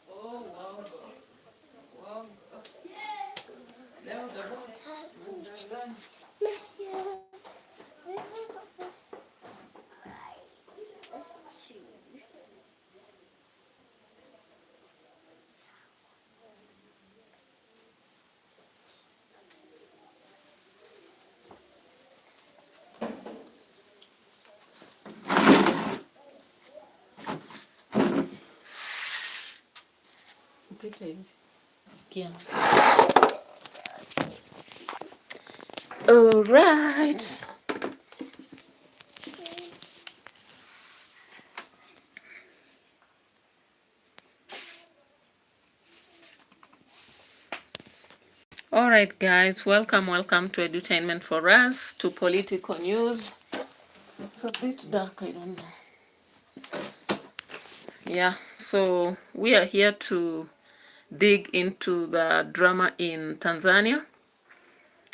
Oh, wow. Wow. All right. All right, guys, welcome to Edutainment for Us, to political news. It's a bit dark, I don't know. Yeah, so we are here to dig into the drama in Tanzania,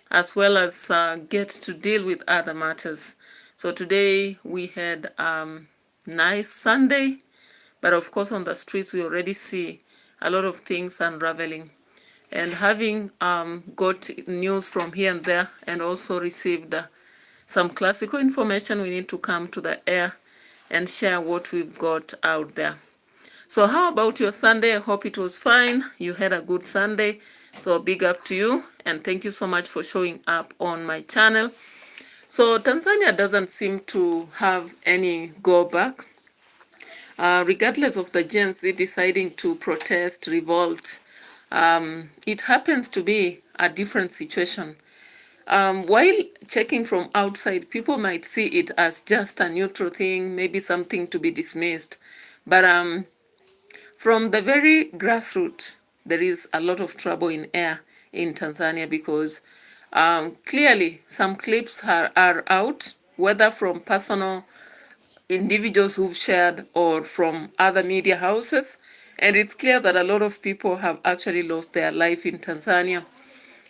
as well as get to deal with other matters. So today we had nice Sunday, but of course on the streets we already see a lot of things unraveling. And having got news from here and there, and also received some classical information, we need to come to the air and share what we've got out there. So how about your Sunday? I hope it was fine. You had a good Sunday. So big up to you, and thank you so much for showing up on my channel. So Tanzania doesn't seem to have any go back, regardless of the Gen Z deciding to protest, revolt. It happens to be a different situation. While checking from outside, people might see it as just a neutral thing, maybe something to be dismissed. But from the very grassroots, there is a lot of trouble in air in Tanzania, because clearly some clips are out, whether from personal individuals who've shared or from other media houses. And it's clear that a lot of people have actually lost their life in Tanzania.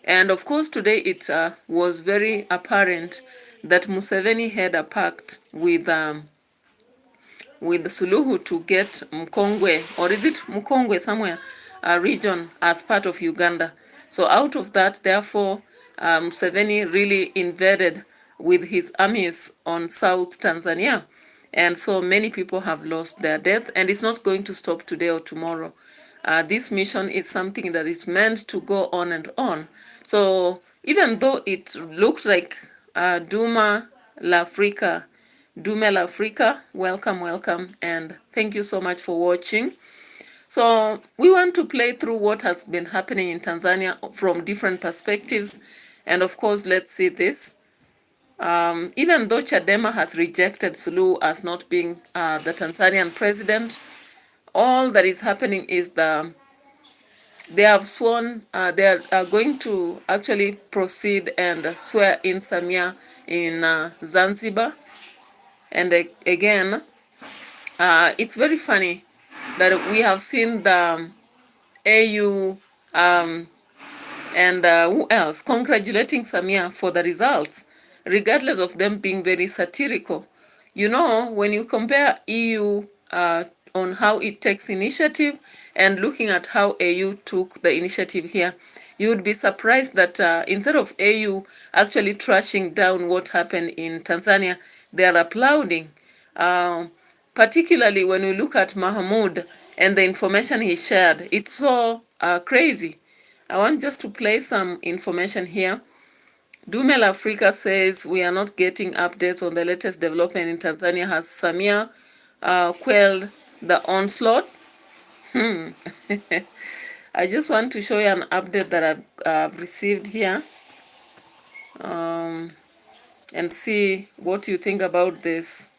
And of course, today it was very apparent that Museveni had a pact with Suluhu to get Mkongwe, or is it Mkongwe somewhere, a region as part of Uganda. So out of that, therefore, Museveni really invaded with his armies on South Tanzania. And so many people have lost their death, and it's not going to stop today or tomorrow. This mission is something that is meant to go on and on. So even though it looks like Duma l'Africa, welcome, and thank you so much for watching. So we want to play through what has been happening in Tanzania from different perspectives. And of course, let's see this. Even though Chadema has rejected Suluhu as not being the Tanzanian president, all that is happening is they have sworn, they are going to actually proceed and swear in SAMIA in Zanzibar. And again, it's very funny that we have seen the AU and who else congratulating SAMIA for the results, regardless of them being very satirical. You know, when you compare EU on how it takes initiative and looking at how AU took the initiative here, you would be surprised that instead of AU actually trashing down what happened in Tanzania, they are applauding. Particularly when we look at Mahmoud and the information he shared, it's so crazy. I want just to play some information here. Dumel Africa says we are not getting updates on the latest development in Tanzania. Has SAMIA quelled the onslaught? I just want to show you an update that I've received here, and see what you think about this.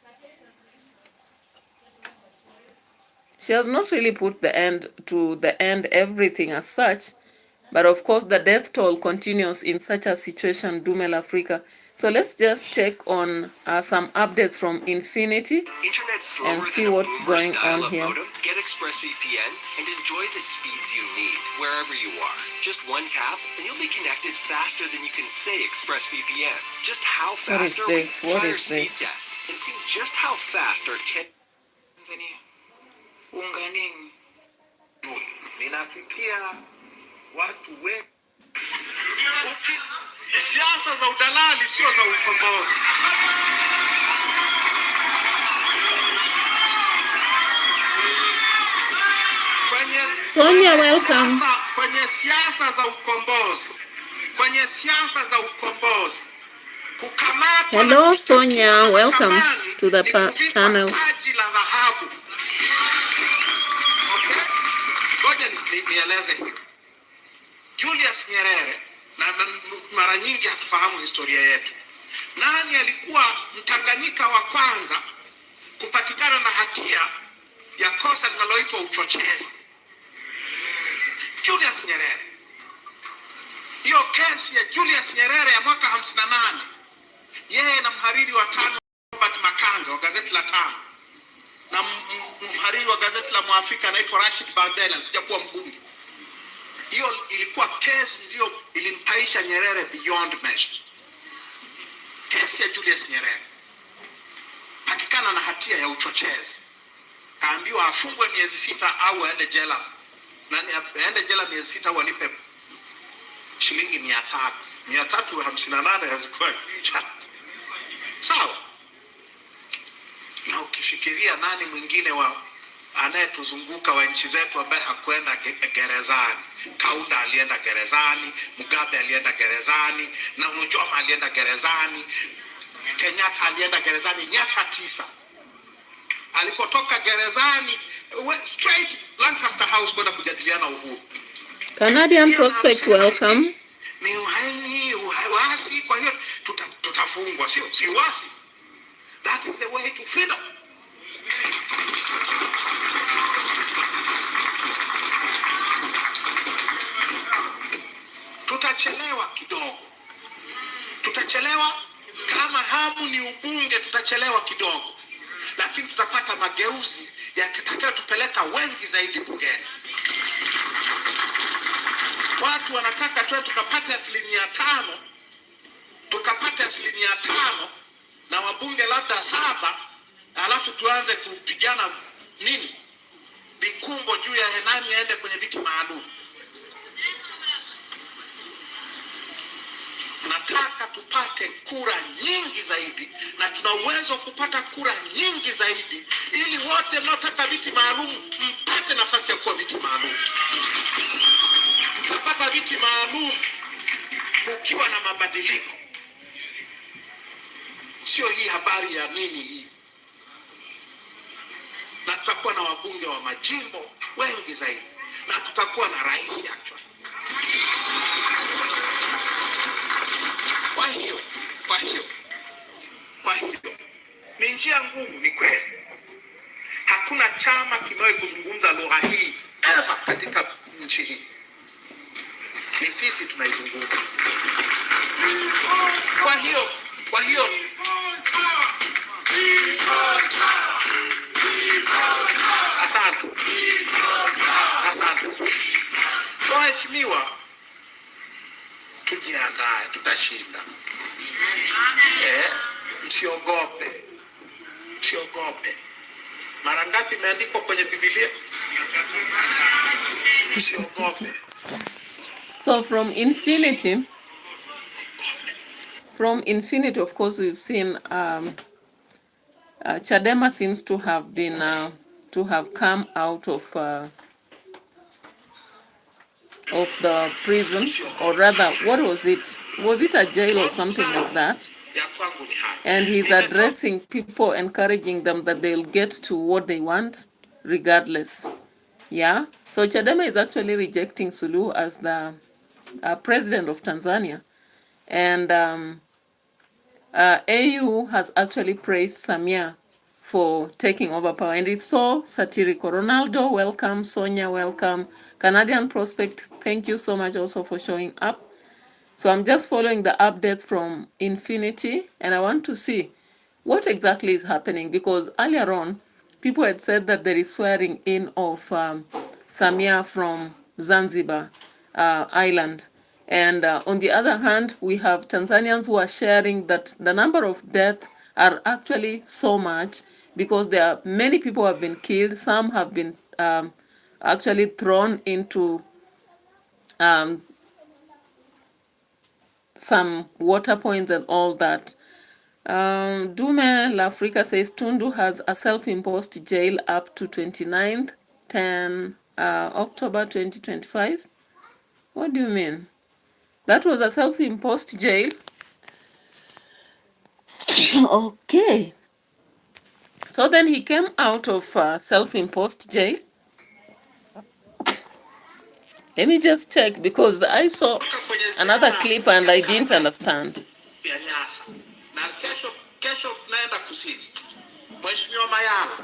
She has not really put the end everything as such, but of course the death toll continues in such a situation, Dumel Africa. So let's just check on some updates from Infinity and see what's going on here. Get ExpressVPN and enjoy the speeds you need wherever you are. Just one tap and you'll be connected faster than you can say ExpressVPN. Just how fast What is this? What is this? Test and see just how fast our Tanzania. Ninasikia watu wengi siasa za udalali sio za ukombozi. Sonia, welcome. Kwenye siasa za ukombozi. Kwenye siasa za ukombozi. Hello Sonia, welcome to the channel. Nieleze hivi. Julius Nyerere, na mara nyingi hatufahamu historia yetu. Nani alikuwa Mtanganyika wa kwanza kupatikana na hatia ya kosa linaloitwa uchochezi? Julius Nyerere. Hiyo kesi ya Julius Nyerere ya mwaka 58, yeye na mhariri wa tano Robert Makanga wa gazeti la Tano na mhariri wa gazeti la Mwafrika anaitwa Rashid Bandela alikuja kuwa mbunge. Hiyo ilikuwa kesi ndio ilimpaisha Nyerere beyond measure. Kesi ya Julius Nyerere. Patikana na hatia ya uchochezi. Kaambiwa afungwe miezi 6 au aende jela. Nani aende jela miezi 6 au alipe shilingi 358 hazikuwa. Sawa. Na ukifikiria nani mwingine wa anayetuzunguka wa nchi zetu ambaye hakwenda gerezani? Kaunda alienda gerezani, Mugabe alienda gerezani, na Nujoma alienda gerezani, Kenyatta alienda gerezani miaka 9. Alipotoka gerezani straight Lancaster House kwenda kujadiliana uhuru. Canadian Prospect, welcome. Ni uasi, kwa hiyo tutafungwa, si uasi. That is the way to freedom. Tutachelewa kidogo. Tutachelewa kama hamu ni ubunge, tutachelewa kidogo. Lakini tutapata mageuzi yakitaka tupeleka wengi zaidi bungeni. Watu wanataka tu tukapata 5%, tukapata 5% na wabunge labda 7, alafu tuanze kupigana nini? Vikumbo juu ya nani aende kwenye viti maalum. Nataka tupate kura nyingi zaidi, na tuna uwezo kupata kura nyingi zaidi ili wote mnaotaka viti maalum mpate nafasi ya kuwa viti maalum. Tutapata viti maalum ukiwa na mabadiliko. Sio hii habari ya nini hii. Na tutakuwa na wabunge wa majimbo wengi zaidi, na tutakuwa na rais actually. Kwa hiyo ni njia ngumu, ni kweli. Hakuna chama kimewahi kuzungumza lugha hii ever katika nchi hii. Ni sisi tunaizungumza. Kwa hiyo asante. Waheshimiwa, tujiandae, tutashinda. Msiogope. Mara ngapi imeandikwa kwenye Biblia? So from infinity, of course, we've seen Chadema seems to have been to have come out of the prison, or rather, what was it? Was it a jail or something like that? And he's addressing people, encouraging them that they'll get to what they want regardless. Yeah. So Chadema is actually rejecting Suluhu as the president of Tanzania, and AU has actually praised SAMIA for taking over power, and it's so satirical. Ronaldo, welcome. Sonia, welcome. Canadian Prospect, thank you so much also for showing up. So I'm just following the updates from Infinity, and I want to see what exactly is happening, because earlier on, people had said that there is swearing in of Samia from Zanzibar island. And on the other hand, we have Tanzanians who are sharing that the number of deaths are actually so much, because there are many people who have been killed. Some have been actually thrown into some water points and all that. Dume Lafrica says Tundu has a self-imposed jail up to 29th, 10 October 2025. What do you mean? That was a self-imposed jail? Okay. So then he came out of self-imposed jail. Let me just check, because I saw another clip and I didn't understand. Kesho tunaenda kusini. Mheshimiwa Mayala,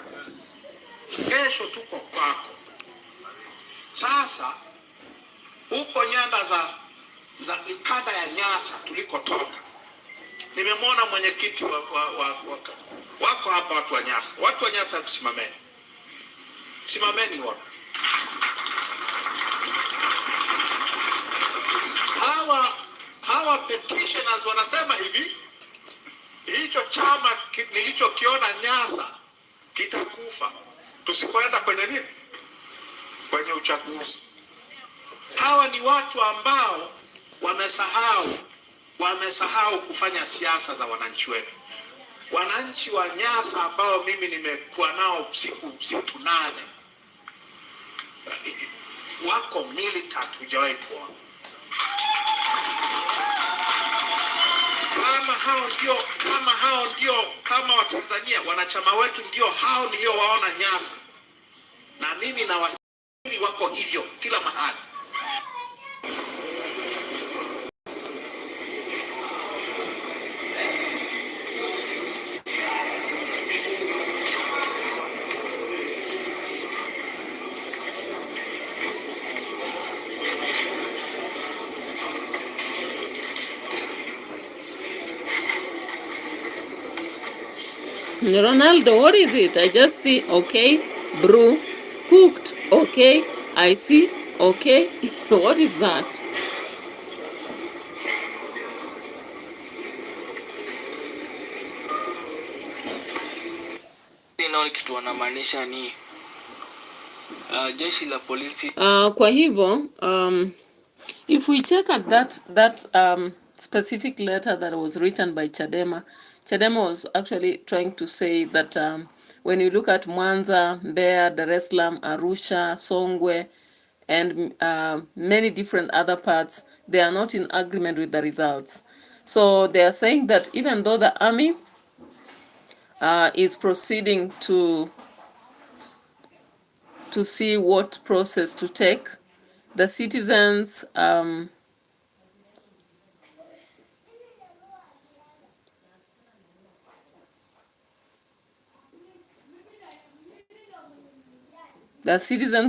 kesho tuko kwako. Sasa huko nyanda za kanda ya Nyasa tulikotoka, nimemwona mwenyekiti wako hapa, watu wa Nyasa. Watu wa Nyasa, tusimameni, simameni wote. Hawa petitioners wanasema hivi, hicho chama nilichokiona Nyasa kitakufa tusipoenda kwenye nini, kwenye uchaguzi. Hawa ni watu ambao wamesahau kufanya siasa za wananchi wetu. Wananchi wa Nyasa ambao mimi nimekuwa nao siku 8 wako militant, hujawahi kuona. Kama Watanzania, wanachama wetu ndio hao niliowaona Nyasa, na mimi na wasiri wako hivyo kila mahali. Ronaldo, what is it? I just see, okay, brew, cooked, okay, I see, okay. What is that? Kitu wanamaanisha ni jeshi la polisi. Kwa hivyo, if we check at that specific letter that was written by Chadema was actually trying to say that when you look at Mwanza, Mbeya, Dar es Salaam, Arusha, Songwe, and many different other parts, they are not in agreement with the results. So they are saying that even though the army is proceeding to see what process to take, the citizens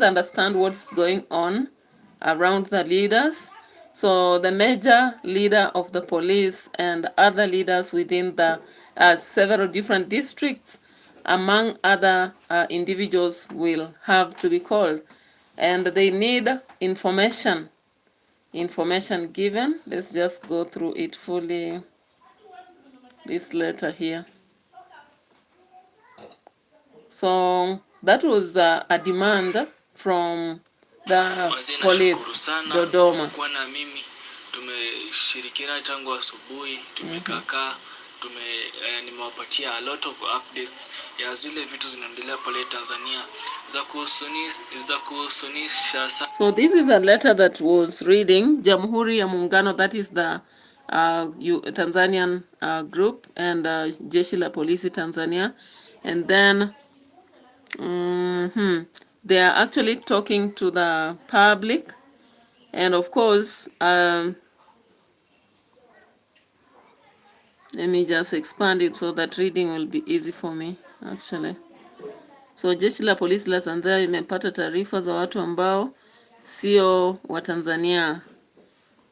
understand what's going on around the leaders. So the major leader of the police and other leaders within the several different districts, among other individuals, will have to be called, and they need information given. Let's just go through it fully, this letter here. So that was a demand from the police Dodoma. Kwa na mimi tumeshirikiana tangu asubuhi, tumekakaa, nimewapatia a lot of updates ya zile vitu zinaendelea pale Tanzania za kuhusunisha. So this is a letter that was reading Jamhuri ya Muungano, that is the Tanzanian group, and Jeshi la Polisi Tanzania, and then they are actually talking to the public, and of course let me just expand it so that reading will be easy for me actually. So Jeshi la Polisi la Tanzania imepata taarifa za watu ambao sio wa Tanzania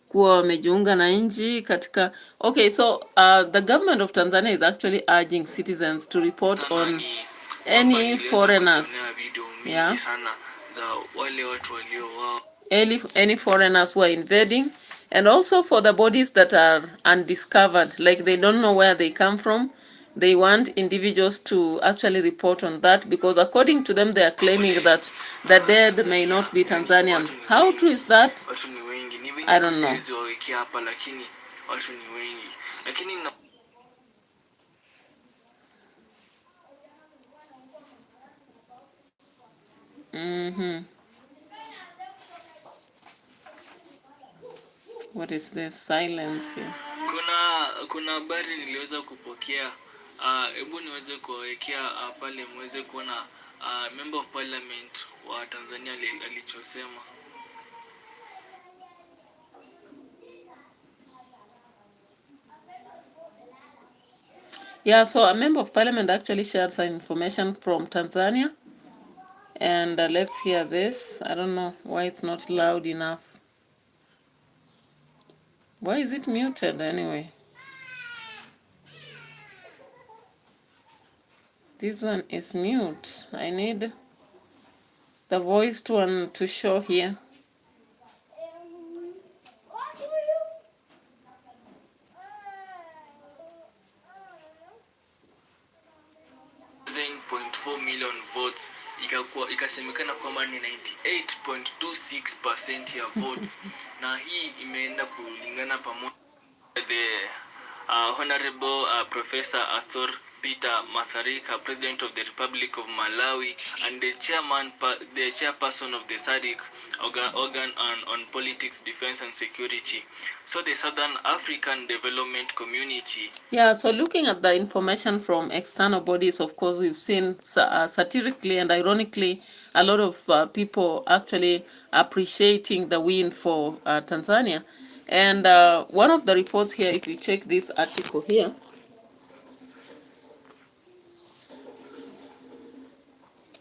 kuwa wamejiunga na nchi katika. Okay, so the government of Tanzania is actually urging citizens to report on any foreigners, yeah, any foreigners who are invading, and also for the bodies that are undiscovered, like they don't know where they come from. They want individuals to actually report on that, because according to them, they are claiming that the dead may not be Tanzanians. How true is that? I don't know. What is this silence here? Kuna habari niliweza kupokea. Hebu niweze kuwekea pale muweze kuona member of parliament wa Tanzania alichosema. Yeah, so a member of parliament actually shared some information from Tanzania, and let's hear this. I don't know why it's not loud enough. Why is it muted anyway? This one is mute. I need the voice to show here. Million votes, ikasemekana kwamba ni 98.26% ya votes na hii imeenda kulingana pamoja. The Honorable Professor Arthur Peter Matharika, President of the Republic of Malawi, and the chairperson of the SADC organ on politics, defense and security. So the Southern African Development Community. Yeah, so looking at the information from external bodies, of course, we've seen satirically and ironically a lot of people actually appreciating the win for Tanzania. And one of the reports here, if you check this article here,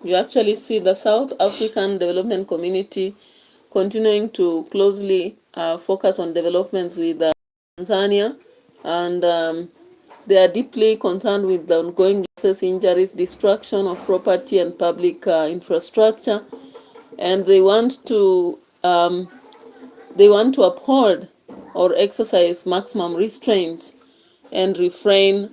you actually see the South African Development Community continuing to closely focus on developments with Tanzania, and they are deeply concerned with the ongoing losses, injuries, destruction of property and public infrastructure, and they want to uphold or exercise maximum restraint and refrain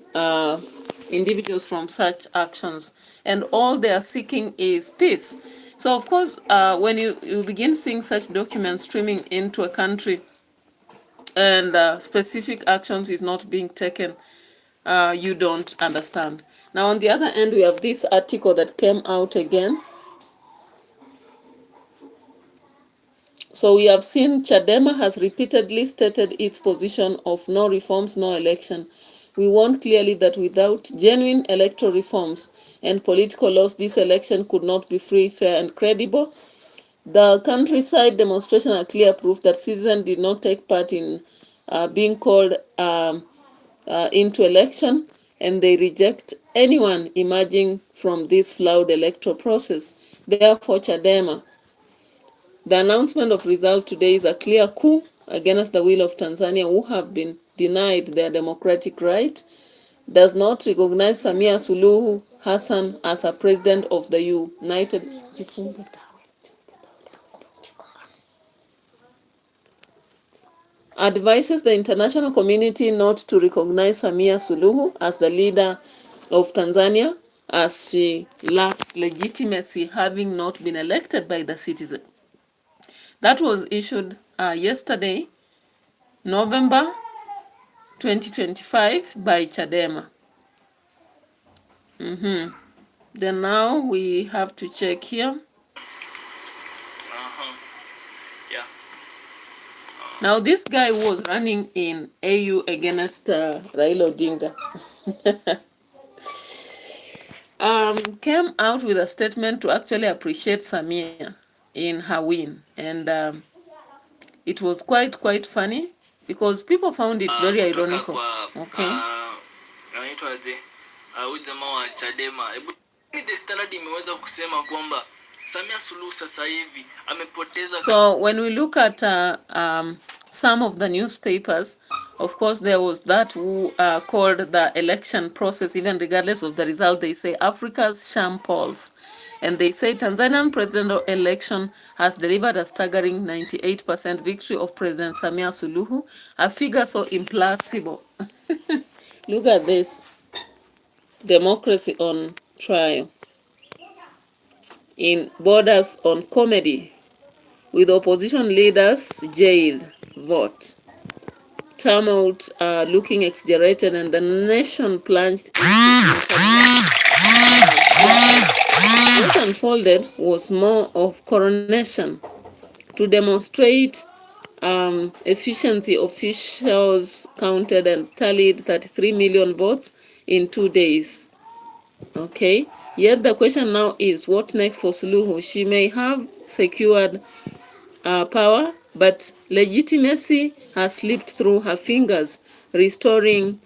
individuals from such actions. And all they are seeking is peace. So of course, when you begin seeing such documents streaming into a country and specific actions is not being taken, you don't understand. Now on the other end, we have this article that came out again. So we have seen Chadema has repeatedly stated its position of no reforms, no election. We warned clearly that without genuine electoral reforms and political laws, this election could not be free, fair, and credible. The countryside demonstration are clear proof that citizens did not take part in being called into election, and they reject anyone emerging from this flawed electoral process. Therefore, Chadema, the announcement of result today is a clear coup against the will of Tanzania, who have been denied their democratic right, does not recognize SAMIA Suluhu Hassan as a president of the United advises the international community not to recognize SAMIA Suluhu as the leader of Tanzania, as she lacks its legitimacy having not been elected by the citizen. That was issued yesterday, November 2025 by Chadema. Then now we have to check here. Yeah. Now this guy was running in AU against Raila Odinga. Came out with a statement to actually appreciate SAMIA in her win, and it was quite funny because people found it very ironical. Okay. Anaitwaje? Huyu jamaa wa Chadema. The Standard imeweza kusema kwamba Samia Suluhu sasa hivi amepoteza. So when we look at some of the newspapers, of course there was that who called the election process, even regardless of the result, they say Africa's sham polls. And they say Tanzanian presidential election has delivered a staggering 98% victory of President Samia Suluhu, a figure so implausible. Look at this. Democracy on trial. In borders on comedy, with opposition leaders jailed, vote. Tumult looking exaggerated, and the nation plunged What unfolded was more of coronation. To demonstrate efficiency, officials counted and tallied 33 million votes in 2 days. Okay, yet the question now is, what next for Suluhu? She may have secured power, but legitimacy has slipped through her fingers. Restoring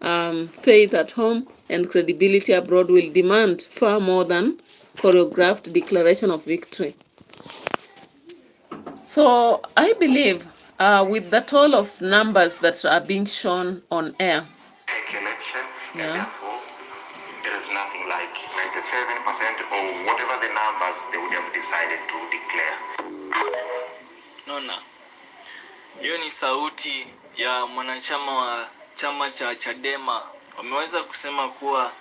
faith at home and credibility abroad will demand far more than choreographed declaration of victory. So I believe with the toll of numbers that are being shown on air, election, yeah, and therefore there is nothing like 97% or whatever the numbers they would have decided to declare. Nona, hiyo ni sauti ya mwanachama wa chama cha Chadema. Wameweza kusema kuwa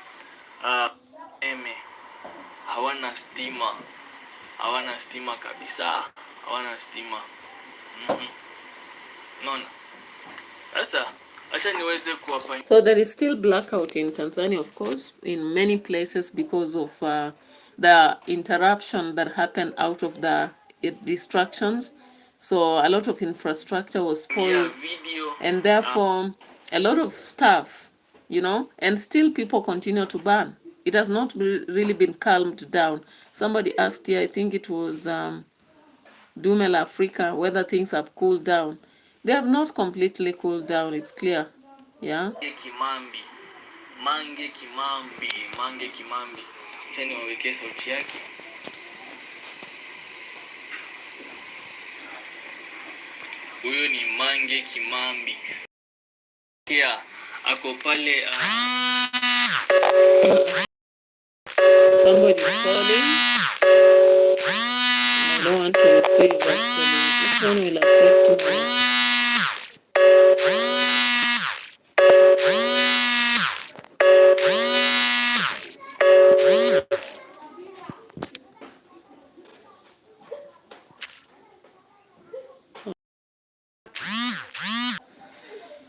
hawana stima kabisa, hawana stima. Nona, sasa acha niweze kuwapa. So there is still blackout in Tanzania, of course, in many places because of the interruption that happened out of the distractions. So a lot of infrastructure was spoiled, and therefore a lot of stuff, and still people continue to burn. It has not really been calmed down. Somebody asked here, I think it was Dumela Africa, whether things have cooled down. They have not completely cooled down, it's clear. Yeah. Mange Kimambi. Chani waweke sauti yake. Huyo ni Mange Kimambi. Pia ako pale somebody calling. I don't want to receive actually. This one will affect me.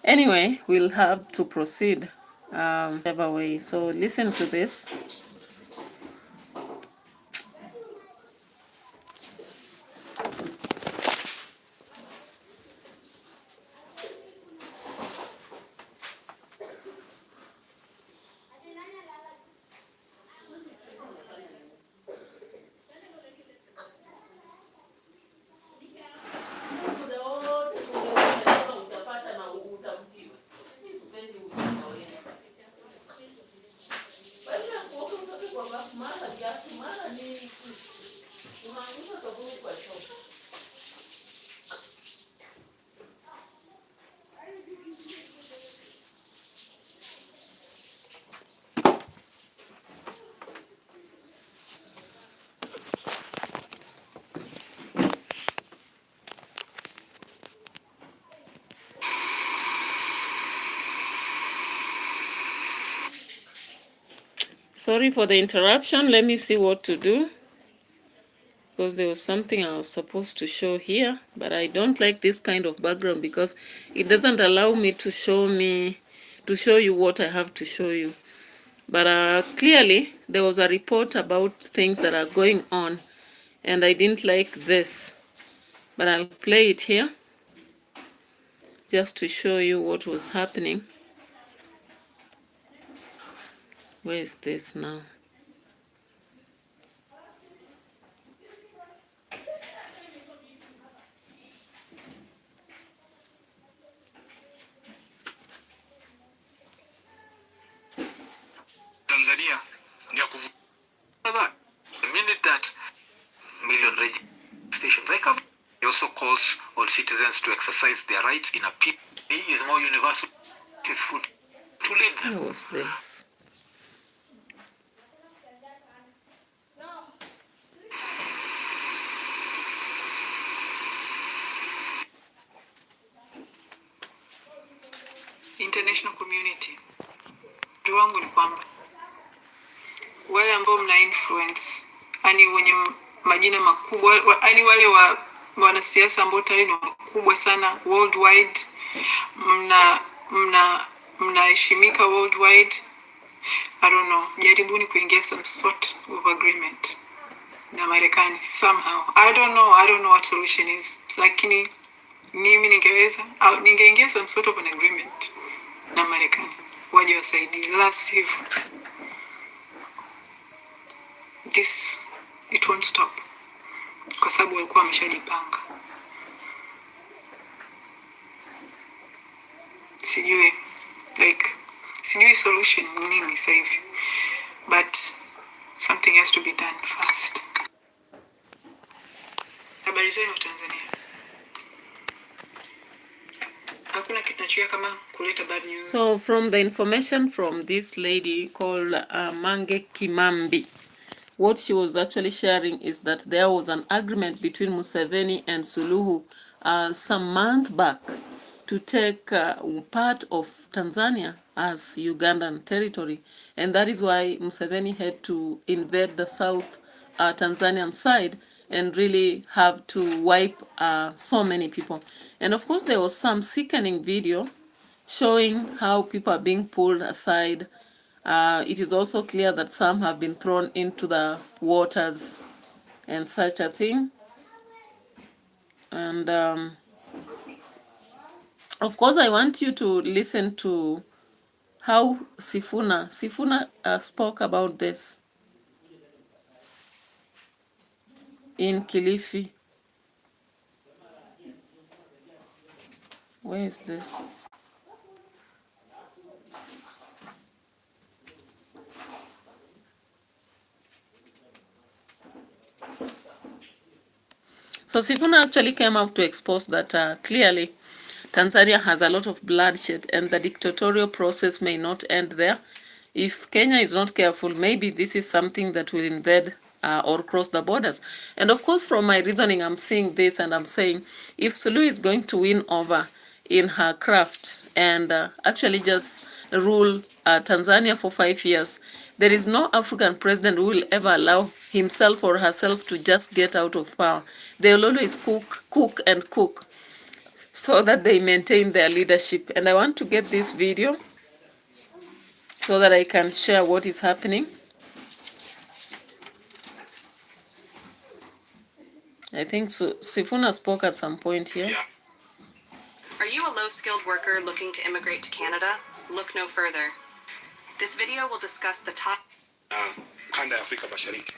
Anyway, we'll have to proceed whichever way. So listen to this. Sorry for the interruption. Let me see what to do, because there was something I was supposed to show here, but I don't like this kind of background because it doesn't allow me to show you what I have to show you. But clearly there was a report about things that are going on, and I didn't like this, but I'll play it here just to show you what was happening. Where is this now? Tanzania ni ya kuvuta. The minute that million registrations I come, he also calls all citizens to exercise their rights in a peace. He is more universal. His food to lead them. What was this? International community. Wangu ni kwamba wale ambao mna influence, yani wenye majina makubwa, yani wale wanasiasa ambao tayari ni wakubwa sana worldwide, mnaheshimika worldwide, I don't know, jaribuni kuingia some sort of agreement na Marekani somehow. I don't know what solution is, lakini mimi ningeingia some sort of an agreement na Marekani, waje wasaidie, la sivyo it won't stop, kwa sababu walikuwa wameshajipanga. Sijui solution nini sasa hivi, but something has to be done fast. Habari zenu Tanzania. Hakuna kitu kama kuleta bad news. So from the information from this lady called Mange Kimambi, what she was actually sharing is that there was an agreement between Museveni and Suluhu some month back to take part of Tanzania as Ugandan territory, and that is why Museveni had to invade the South Tanzanian side and really have to wipe so many people. And of course there was some sickening video showing how people are being pulled aside. It is also clear that some have been thrown into the waters and such a thing. And of course I want you to listen to how Sifuna spoke about this in Kilifi. Where is this? So Sifuna actually came out to expose that clearly Tanzania has a lot of bloodshed and the dictatorial process may not end there. If Kenya is not careful, maybe this is something that will invade or cross the borders. And of course, from my reasoning, I'm seeing this and I'm saying, if Suluhu is going to win over in her craft and actually just rule Tanzania for 5 years, there is no African president who will ever allow himself or herself to just get out of power. They will always cook and cook so that they maintain their leadership. And I want to get this video so that I can share what is happening. I think so. Sifuna spoke at some point here. Yeah. Are you a low-skilled worker looking to immigrate to Canada? Look no further. This video will discuss the top kanda ya Afrika Mashariki.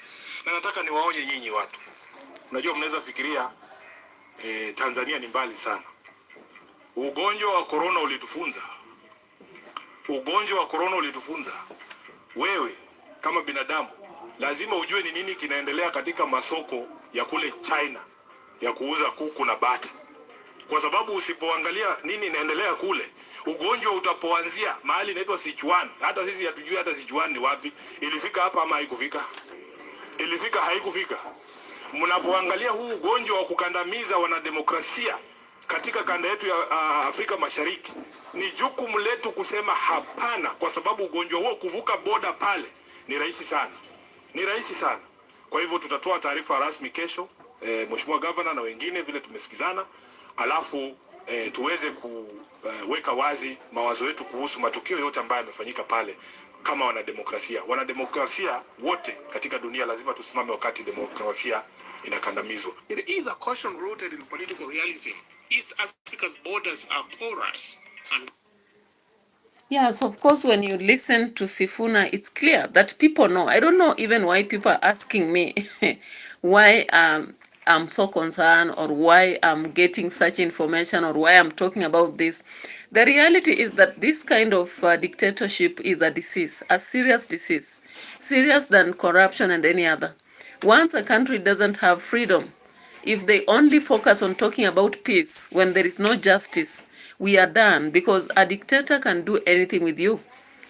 Na nataka niwaonye nyinyi watu. Unajua mnaweza fikiria Tanzania ni mbali sana. Ugonjwa wa corona ulitufunza. Ugonjwa wa corona ulitufunza. Wewe kama binadamu lazima ujue ni nini kinaendelea katika masoko ya kule China ya kuuza kuku na bata. Kwa sababu usipoangalia nini inaendelea kule, ugonjwa utapoanzia mahali inaitwa Sichuan. Hata sisi hatujui hata Sichuan ni wapi. Ilifika hapa ama haikufika? Ilifika haikufika. Mnapoangalia huu ugonjwa wa kukandamiza wanademokrasia katika kanda yetu ya Afrika Mashariki, ni jukumu letu kusema hapana, kwa sababu ugonjwa huo kuvuka boda pale Ni rahisi sana. Ni rahisi sana. Kwa hivyo tutatoa taarifa rasmi kesho, Mheshimiwa Governor na wengine vile tumesikizana, alafu tuweze kuweka wazi mawazo yetu kuhusu matukio yote ambayo yamefanyika pale kama wanademokrasia. Wanademokrasia wote katika dunia lazima tusimame wakati demokrasia inakandamizwa. It is a caution rooted in political realism. East Africa's borders are porous and yes, of course, when you listen to Sifuna, it's clear that people know. I don't know even why people are asking me why I'm so concerned or why I'm getting such information or why I'm talking about this. The reality is that this kind of dictatorship is a disease, a serious disease, serious than corruption and any other. Once a country doesn't have freedom, if they only focus on talking about peace when there is no justice, we are done, because a dictator can do anything with you.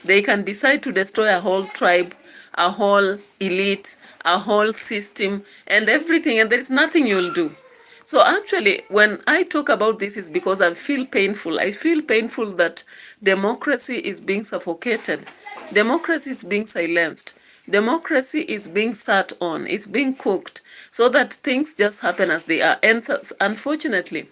They can decide to destroy a whole tribe, a whole elite, a whole system, and everything, and there is nothing you'll do. So actually, when I talk about this, is because I feel painful. I feel painful that democracy is being suffocated. Democracy is being silenced. Democracy is being sat on. It's being cooked so that things just happen as they are. And unfortunately,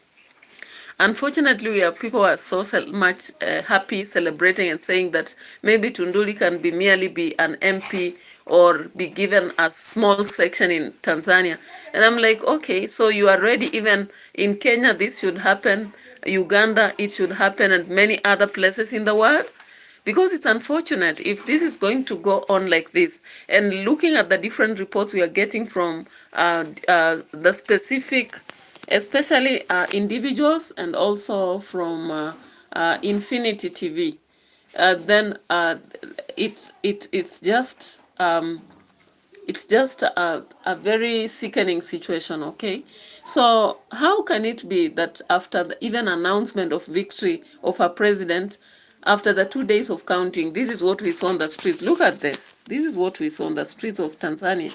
we have people who are so much happy, celebrating and saying that maybe Tunduli can merely be an MP or be given a small section in Tanzania. And I'm like, okay, so you are ready. Even in Kenya, this should happen. Uganda, it should happen, and many other places in the world. Because it's unfortunate if this is going to go on like this. And looking at the different reports we are getting from the specific, especially individuals, and also from Infinity TV, then it's just a very sickening situation. Okay, so how can it be that after the even announcement of victory of our president, after the 2 days of counting, this is what we saw on the street? Look at this. This is what we saw on the streets of Tanzania.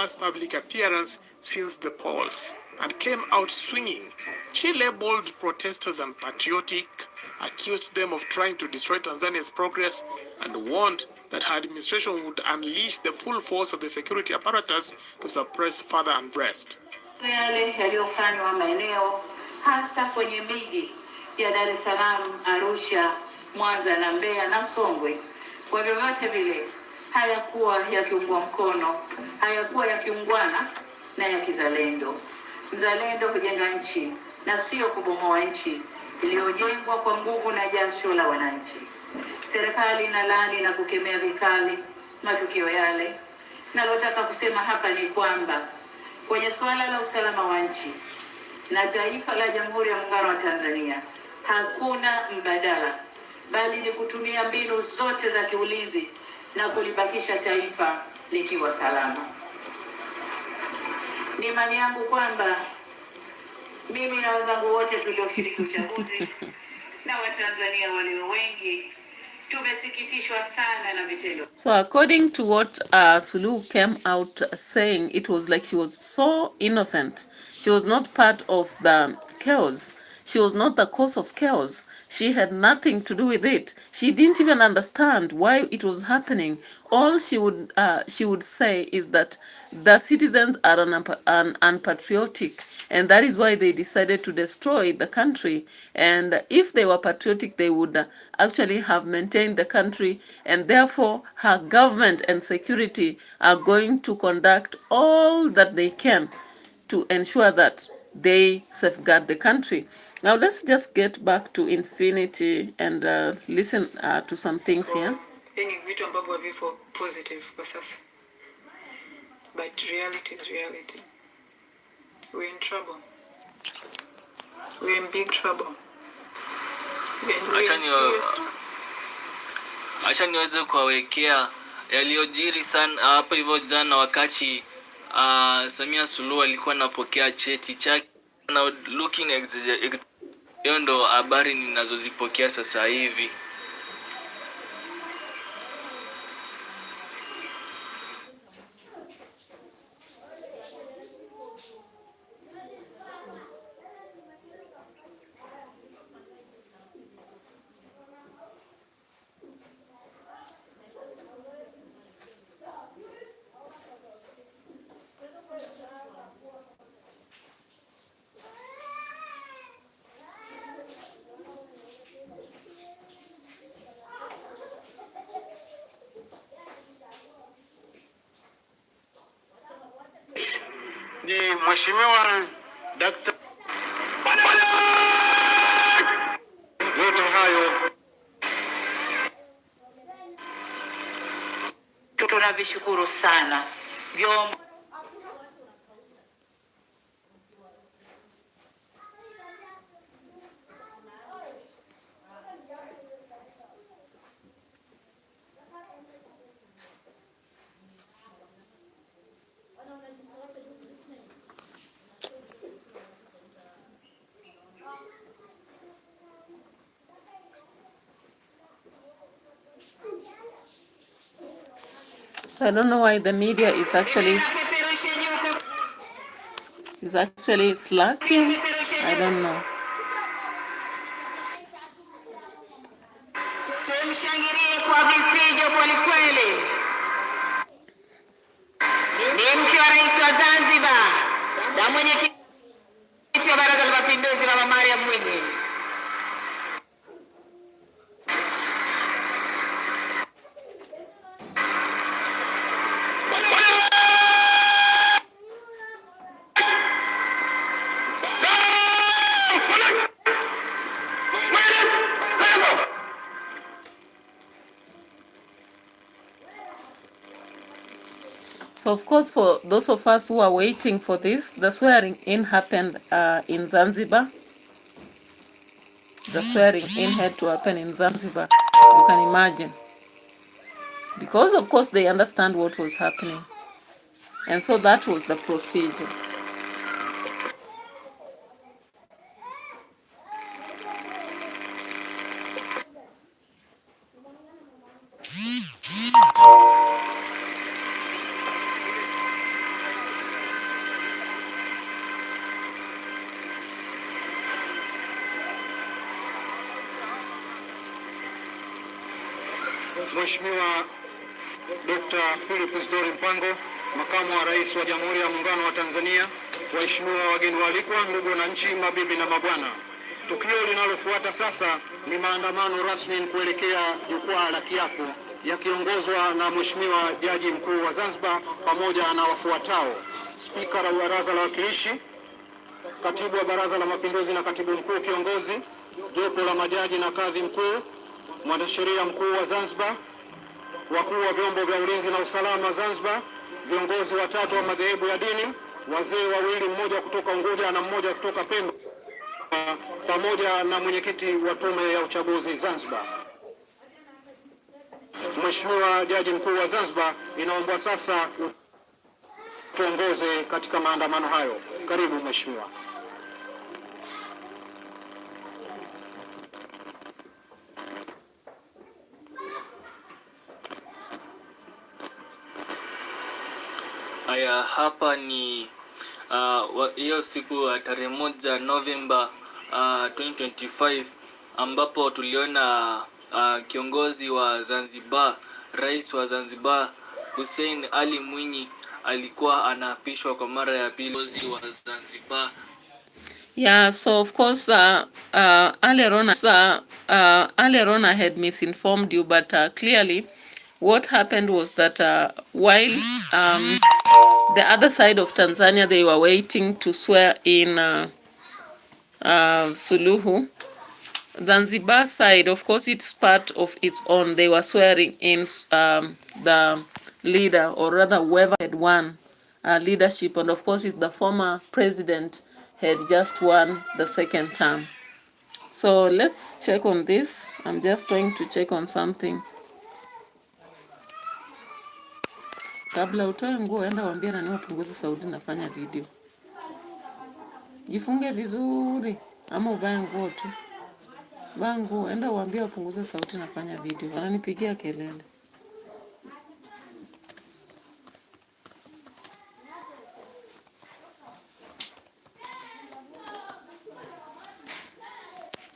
past public appearance seals the polls and came out swinging. She labeled protesters unpatriotic, accused them of trying to destroy Tanzania's progress, and warned that her administration would unleash the full force of the security apparatus to suppress further unrest. Yale yaliyofanywa maeneo hasa kwenye miji ya Dar es Salaam, Arusha, Mwanza na Mbeya na Songwe, kwa vyovyote vile hayakuwa yakiungwa mkono, hayakuwa yakiungwana na ya kizalendo. Mzalendo kujenga nchi na sio kubomoa nchi iliyojengwa kwa nguvu na jasho la wananchi. Serikali inalaani na kukemea vikali matukio yale. Nalotaka kusema hapa ni kwamba kwenye suala la usalama wa nchi na taifa la Jamhuri ya Muungano wa Tanzania hakuna mbadala, bali ni kutumia mbinu zote za kiulinzi na kulibakisha taifa likiwa salama. Ni imani yangu kwamba mimi na wenzangu wote tulioshiriki uchaguzi na Watanzania walio wengi tumesikitishwa sana na vitendo. So according to what Suluhu came out saying, it was like she was so innocent. She was not part of the chaos. She was not the cause of chaos. She had nothing to do with it. She didn't even understand why it was happening. All she would say is that the citizens are unpatriotic, and that is why they decided to destroy the country. And if they were patriotic, they would actually have maintained the country, and therefore her government and security are going to conduct all that they can to ensure that they safeguard the country. Now let's just get back to Infinity and listen to some things here. Any vitu ambavyo haviko positive kwa sasa. But reality is reality. We're in trouble. We're in big trouble. Acha niweze kuwawekea yaliyojiri sana hapa hivyo jana wakati Samia Suluhu alikuwa anapokea cheti chake. Now looking Hiyo ndo habari ninazozipokea sasa hivi. Ni Mheshimiwa Daktari. Yote hayo tunavishukuru sana vyombo I don't know why the media is actually slacking. I don't know. tumshangilie kwa vifijo kwelikweli. Ni mke wa Rais wa Zanzibar na mwenyekiti wa Baraza la Mapinduzi Mama Mariam Mwinyi. So of course, for those of us who are waiting for this, the swearing in happened in Zanzibar. The swearing in had to happen in Zanzibar. You can imagine. Because of course they understand what was happening. And so that was the procedure. Mheshimiwa Dr. Philip Isdori Mpango, Makamu wa Rais wa Jamhuri ya Muungano wa Tanzania, waheshimiwa wageni waalikwa, ndugu wananchi, mabibi na mabwana. Tukio linalofuata sasa ni maandamano rasmi kuelekea jukwaa la kiapo yakiongozwa na Mheshimiwa Jaji Mkuu wa Zanzibar pamoja na wafuatao: Spika wa Baraza la Wawakilishi, Katibu wa Baraza la Mapinduzi na Katibu Mkuu Kiongozi, jopo la majaji na kadhi mkuu, mwanasheria mkuu wa Zanzibar, wakuu wa vyombo vya ulinzi na usalama Zanzibar, viongozi watatu wa madhehebu ya dini, wazee wawili, mmoja kutoka Unguja na mmoja kutoka Pemba, pamoja na mwenyekiti wa Tume ya Uchaguzi Zanzibar. Mheshimiwa Jaji Mkuu wa Zanzibar, inaomba sasa tuongoze katika maandamano hayo. Karibu Mheshimiwa. Haya, hapa ni hiyo siku ya tarehe 1 Novemba 2025 ambapo tuliona kiongozi wa Zanzibar, Rais wa Zanzibar Hussein Ali Mwinyi alikuwa anaapishwa kwa mara ya pili wa Zanzibar. Yeah, so of course earlier on I had misinformed you, but clearly what happened was that while the other side of Tanzania, they were waiting to swear in Suluhu. Zanzibar side, of course, it's part of its own. They were swearing in the leader, or rather whoever had won leadership. And of course, it's the former president had just won the second term. So let's check on this. I'm just trying to check on something. Kabla utoe nguo, enda waambie nani wapunguze sauti, nafanya video. Jifunge vizuri. Ama uvae nguo tu. Vaa nguo, enda uambie wapunguze sauti nafanya video. Wananipigia kelele.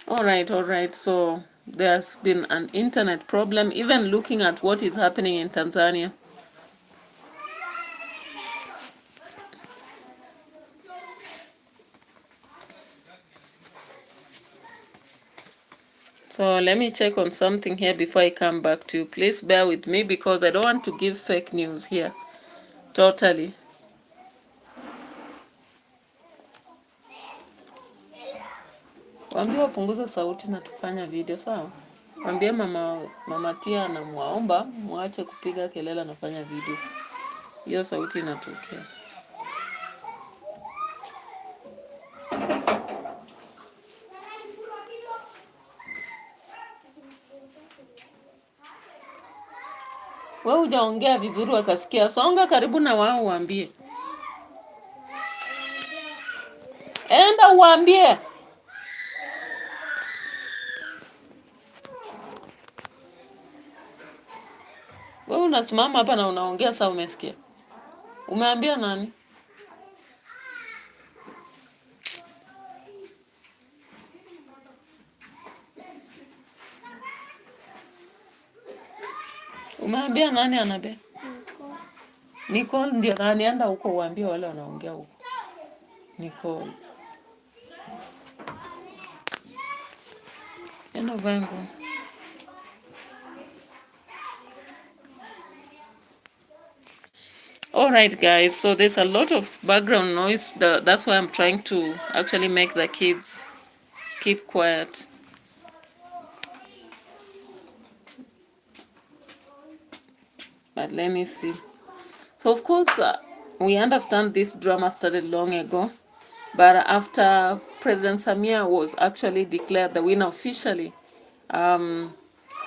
All right. So there's been an internet problem, even looking at what is happening in Tanzania. So let me check on something here before I come back to you. Please bear with me because I don't want to give fake news here. Totally. Waambie wapunguze sauti na tufanya video, sawa? Waambie mama Tia na muomba muache kupiga kelele nafanya video. Hiyo sauti inatokea. Wewe hujaongea vizuri wakasikia. Songa karibu na wao uambie. Enda uambie. Wewe unasimama hapa na unaongea saa umesikia. Umeambia nani? Umeambia nani anabe? Nicole ndio nani, enda huko uambie wale wanaongea huko. Nicole. Enda vangu. All right, guys. So there's a lot of background noise. That's why I'm trying to actually make the kids keep quiet. But let me see. So of course, we understand this drama started long ago. But after President SAMIA was actually declared the winner officially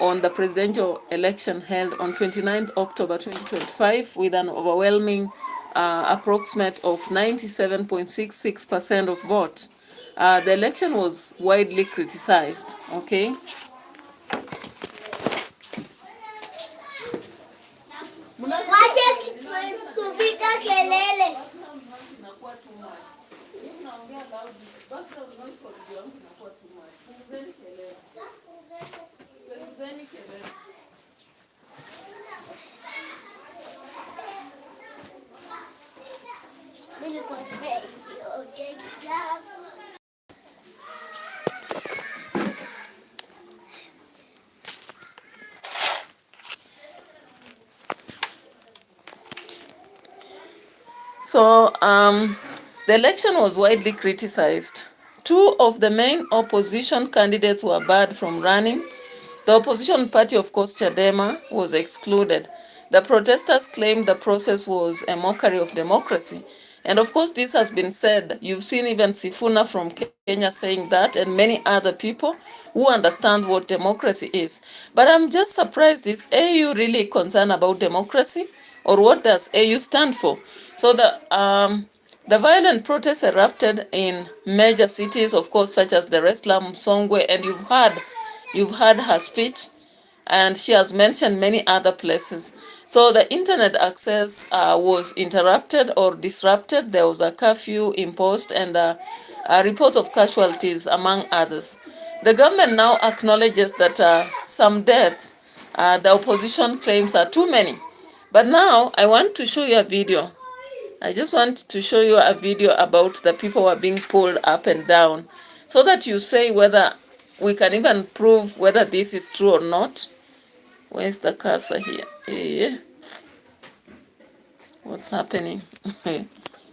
on the presidential election held on 29th October 2025 with an overwhelming approximate of 97.66% of votes, the election was widely criticized, okay? So the election was widely criticized. Two of the main opposition candidates were barred from running. The opposition party, of course, Chadema, was excluded. The protesters claimed the process was a mockery of democracy. And of course, this has been said. You've seen even Sifuna from Kenya saying that, and many other people who understand what democracy is. But I'm just surprised, is AU really concerned about democracy? Or what does AU stand for? So the violent protests erupted in major cities, of course, such as Dar es Salaam, Songwe, and you've heard her speech, and she has mentioned many other places. So the internet access was interrupted or disrupted. There was a curfew imposed and a report of casualties, among others. The government now acknowledges that some deaths, the opposition claims, are too many. But now I want to show you a video. I just want to show you a video about the people who are being pulled up and down so that you say whether we can even prove whether this is true or not. Where's the cursor here? Yeah. What's happening?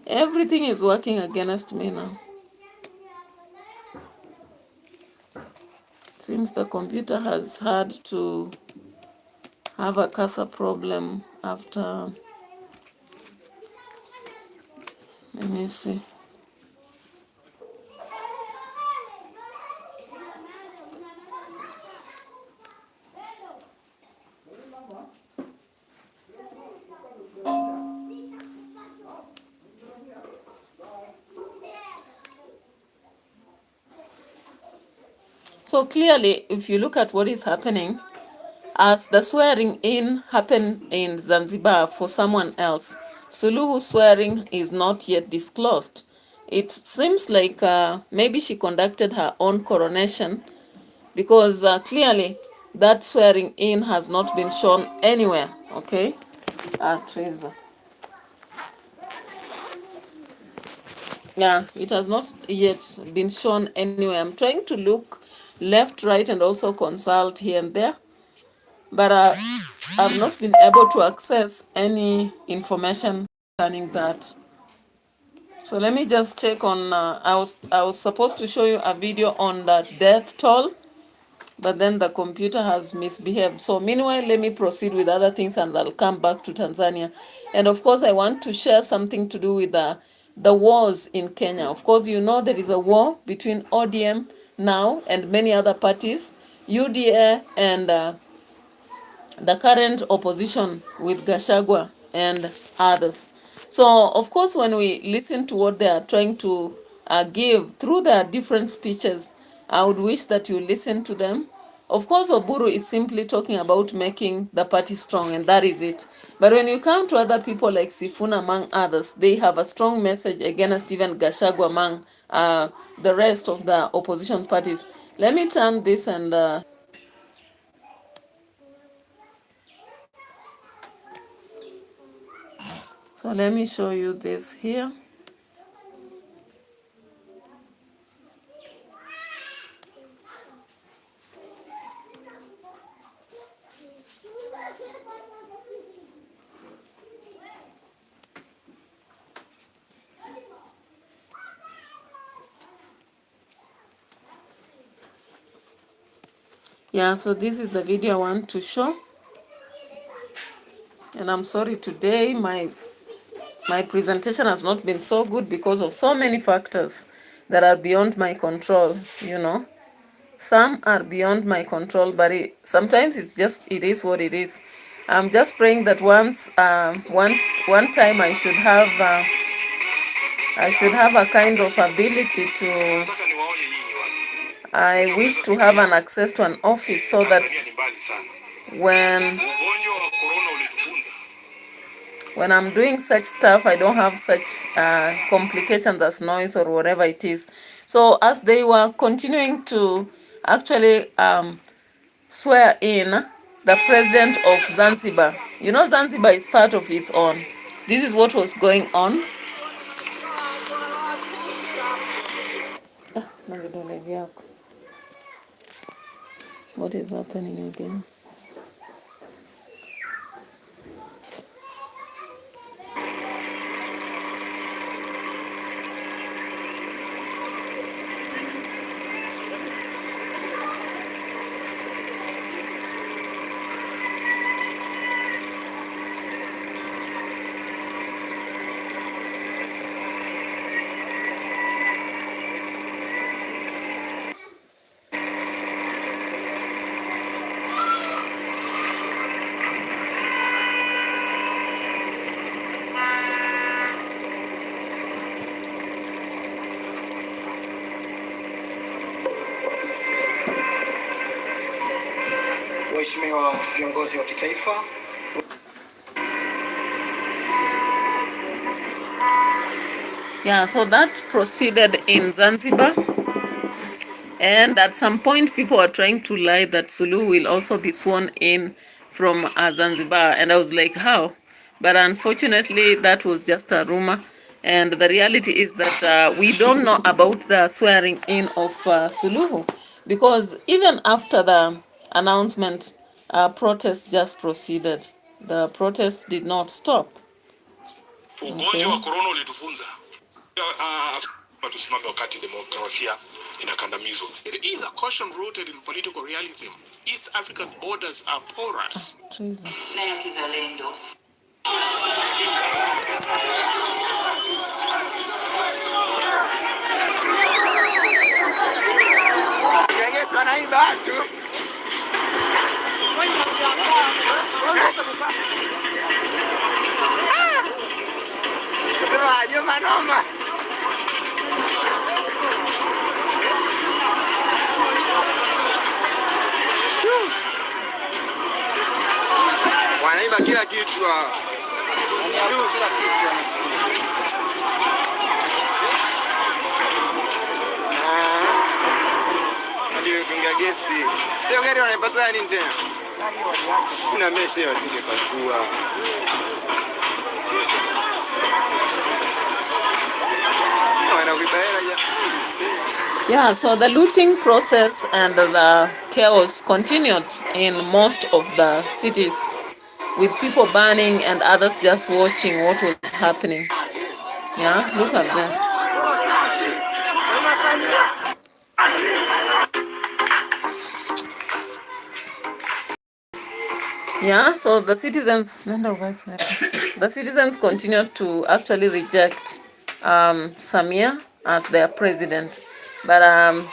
Everything is working against me now. Seems the computer has had to have a cursor problem after. Let me see. So clearly, if you look at what is happening, as the swearing in happened in Zanzibar for someone else, Suluhu's swearing is not yet disclosed. It seems like maybe she conducted her own coronation, because clearly that swearing in has not been shown anywhere. Okay, Teresa. Yeah, it has not yet been shown anywhere. I'm trying to look left, right, and also consult here and there, but I've not been able to access any information concerning that. So let me just check on, I was supposed to show you a video on the death toll, but then the computer has misbehaved. So meanwhile, let me proceed with other things and I'll come back to Tanzania. And of course, I want to share something to do with the wars in Kenya. Of course, you know there is a war between ODM now and many other parties, UDA and the current opposition with Gachagua and others. So, of course, when we listen to what they are trying to give through their different speeches, I would wish that you listen to them. Of course, Oburu is simply talking about making the party strong, and that is it. But when you come to other people like Sifuna, among others, they have a strong message against even Gachagua among the rest of the opposition parties. Let me turn this and so let me show you this here. Yeah, so this is the video I want to show. And I'm sorry today my presentation has not been so good because of so many factors that are beyond my control, you know. Some are beyond my control, but sometimes it is what it is. I'm just praying that one time I should have a kind of ability to, I wish to have an access to an office so that when I'm doing such stuff, I don't have such complications as noise or whatever it is. So as they were continuing to actually swear in the president of Zanzibar, you know, Zanzibar is part of its own. This is what was going on. What is happening again? Waheshimiwa viongozi wa kitaifa. Yeah, so that proceeded in Zanzibar. And at some point, people were trying to lie that Suluhu will also be sworn in from Zanzibar. And I was like, how? But unfortunately, that was just a rumor. And the reality is that we don't know about the swearing in of Suluhu. Because even after the announcement, protest just proceeded. The protest did not stop. Okay. It is a caution rooted in political realism. East Africa's borders are porous. kila kitu. Ndio kinga gesi. Sio gari wanaipasa nini tena? Kuna meshe wasije pasua. Yeah, so the looting process and the chaos continued in most of the cities, with people burning and others just watching what was happening. Yeah, look at this. Yeah, so the citizens continued to actually reject SAMIA as their president. But I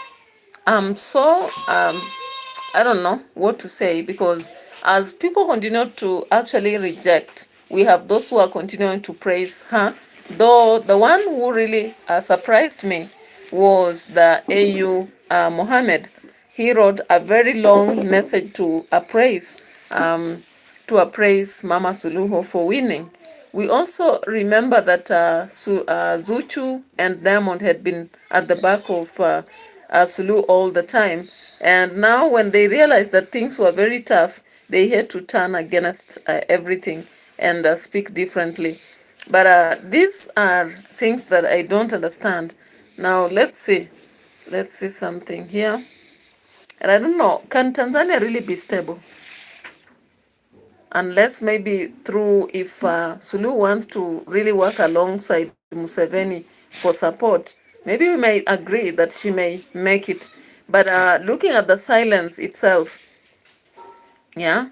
don't know what to say, because as people continue to actually reject, we have those who are continuing to praise her. Though the one who really surprised me was the AU Mohammed. He wrote a very long message to appraise Mama Suluhu for winning. We also remember that Zuchu and Diamond had been at the back of Suluhu all the time. And now when they realized that things were very tough, they had to turn against everything and speak differently. But these are things that I don't understand. Now let's see something here. And I don't know, can Tanzania really be stable? Unless maybe through, if Suluhu wants to really work alongside Museveni for support, maybe we may agree that she may make it. But looking at the silence itself, yeah.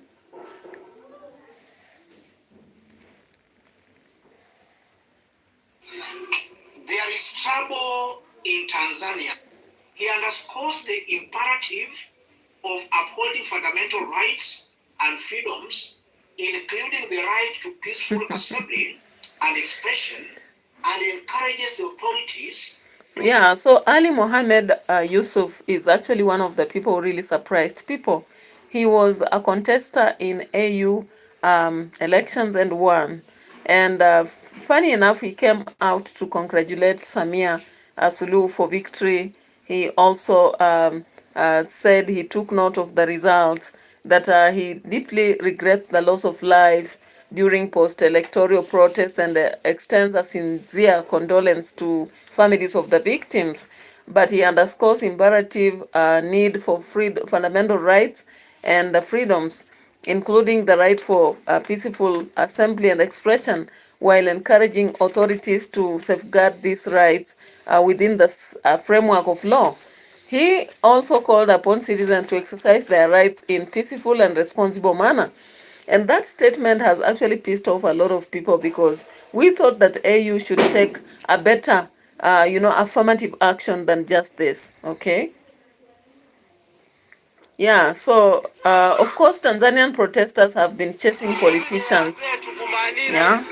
There is trouble in Tanzania. He underscores the imperative of upholding fundamental rights and freedoms, including the right to peaceful assembly and expression, and encourages the authorities. Yeah, so Ali Mohammed Yusuf is actually one of the people who really surprised people. He was a contestant in AU elections and won. And funny enough, he came out to congratulate Samia Suluhu for victory. He also said he took note of the results, that he deeply regrets the loss of life during post-electoral protests, and extends a sincere condolence to families of the victims. But he underscores imperative need for fundamental rights and freedoms, including the right for peaceful assembly and expression, while encouraging authorities to safeguard these rights within the framework of law. He also called upon citizens to exercise their rights in peaceful and responsible manner. And that statement has actually pissed off a lot of people, because we thought that AU should take a better, affirmative action than just this, okay? Yeah, so, of course, Tanzanian protesters have been chasing politicians. Yeah.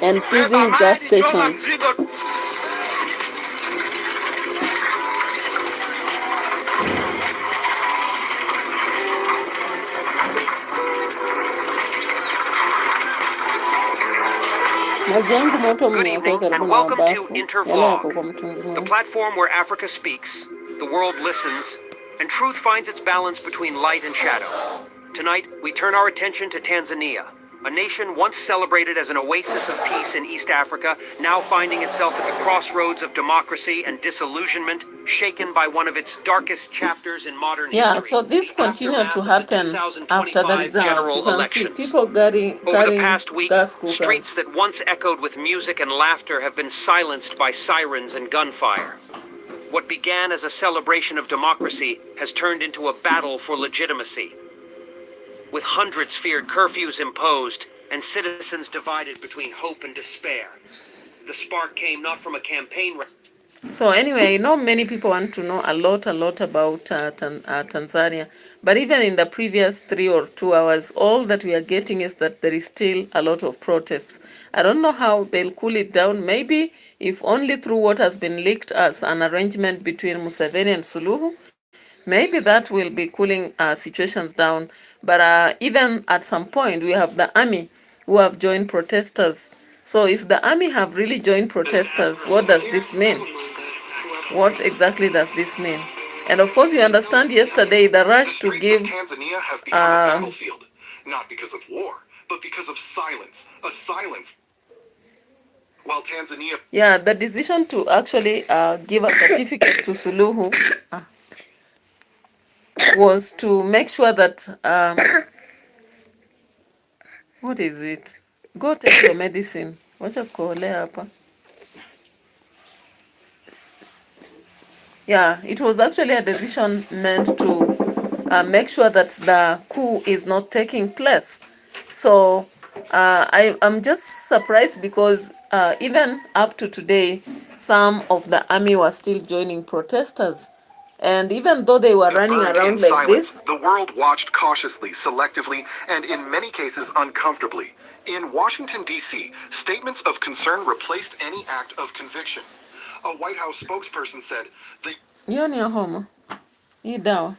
And seizing gas stations. Good evening and welcome to Intervlog, the platform where Africa speaks, the world listens, and truth finds its balance between light and shadow. Tonight, we turn our attention to Tanzania, a nation once celebrated as an oasis of peace in East Africa, now finding itself at the crossroads of democracy and disillusionment, shaken by one of its darkest chapters in modern history. Yeah, so this continued to happen after the results. You can see people carrying Over the past week, gas cookers. streets that once echoed with music and laughter have been silenced by sirens and gunfire. What began as a celebration of democracy has turned into a battle for legitimacy. With hundreds feared curfews imposed and citizens divided between hope and despair. The spark came not from a campaign. So anyway, many people want to know a lot about Tanzania. But even in the previous 3 or 2 hours, all that we are getting is that there is still a lot of protests. I don't know how they'll cool it down. Maybe if only through what has been leaked as an arrangement between Museveni and Suluhu, maybe that will be cooling situations down. But even at some point, we have the army who have joined protesters. So if the army have really joined protesters, what does this mean? What exactly does this mean? And of course, you understand yesterday the rush to give Tanzania have become a battlefield, not because of war, but because of silence. A silence. While Tanzania, yeah, the decision to actually give a certificate to Suluhu was to make sure that what is it? Go take your medicine. Wacha kuolea hapa. Yeah, it was actually a decision meant to make sure that the coup is not taking place. So I'm just surprised because even up to today, some of the army were still joining protesters. And even though they were running around like this, the world watched cautiously, selectively, and in many cases uncomfortably. In Washington, D.C., statements of concern replaced any act of conviction. A White House spokesperson said, hiyo ni ya homa. Hii dawa.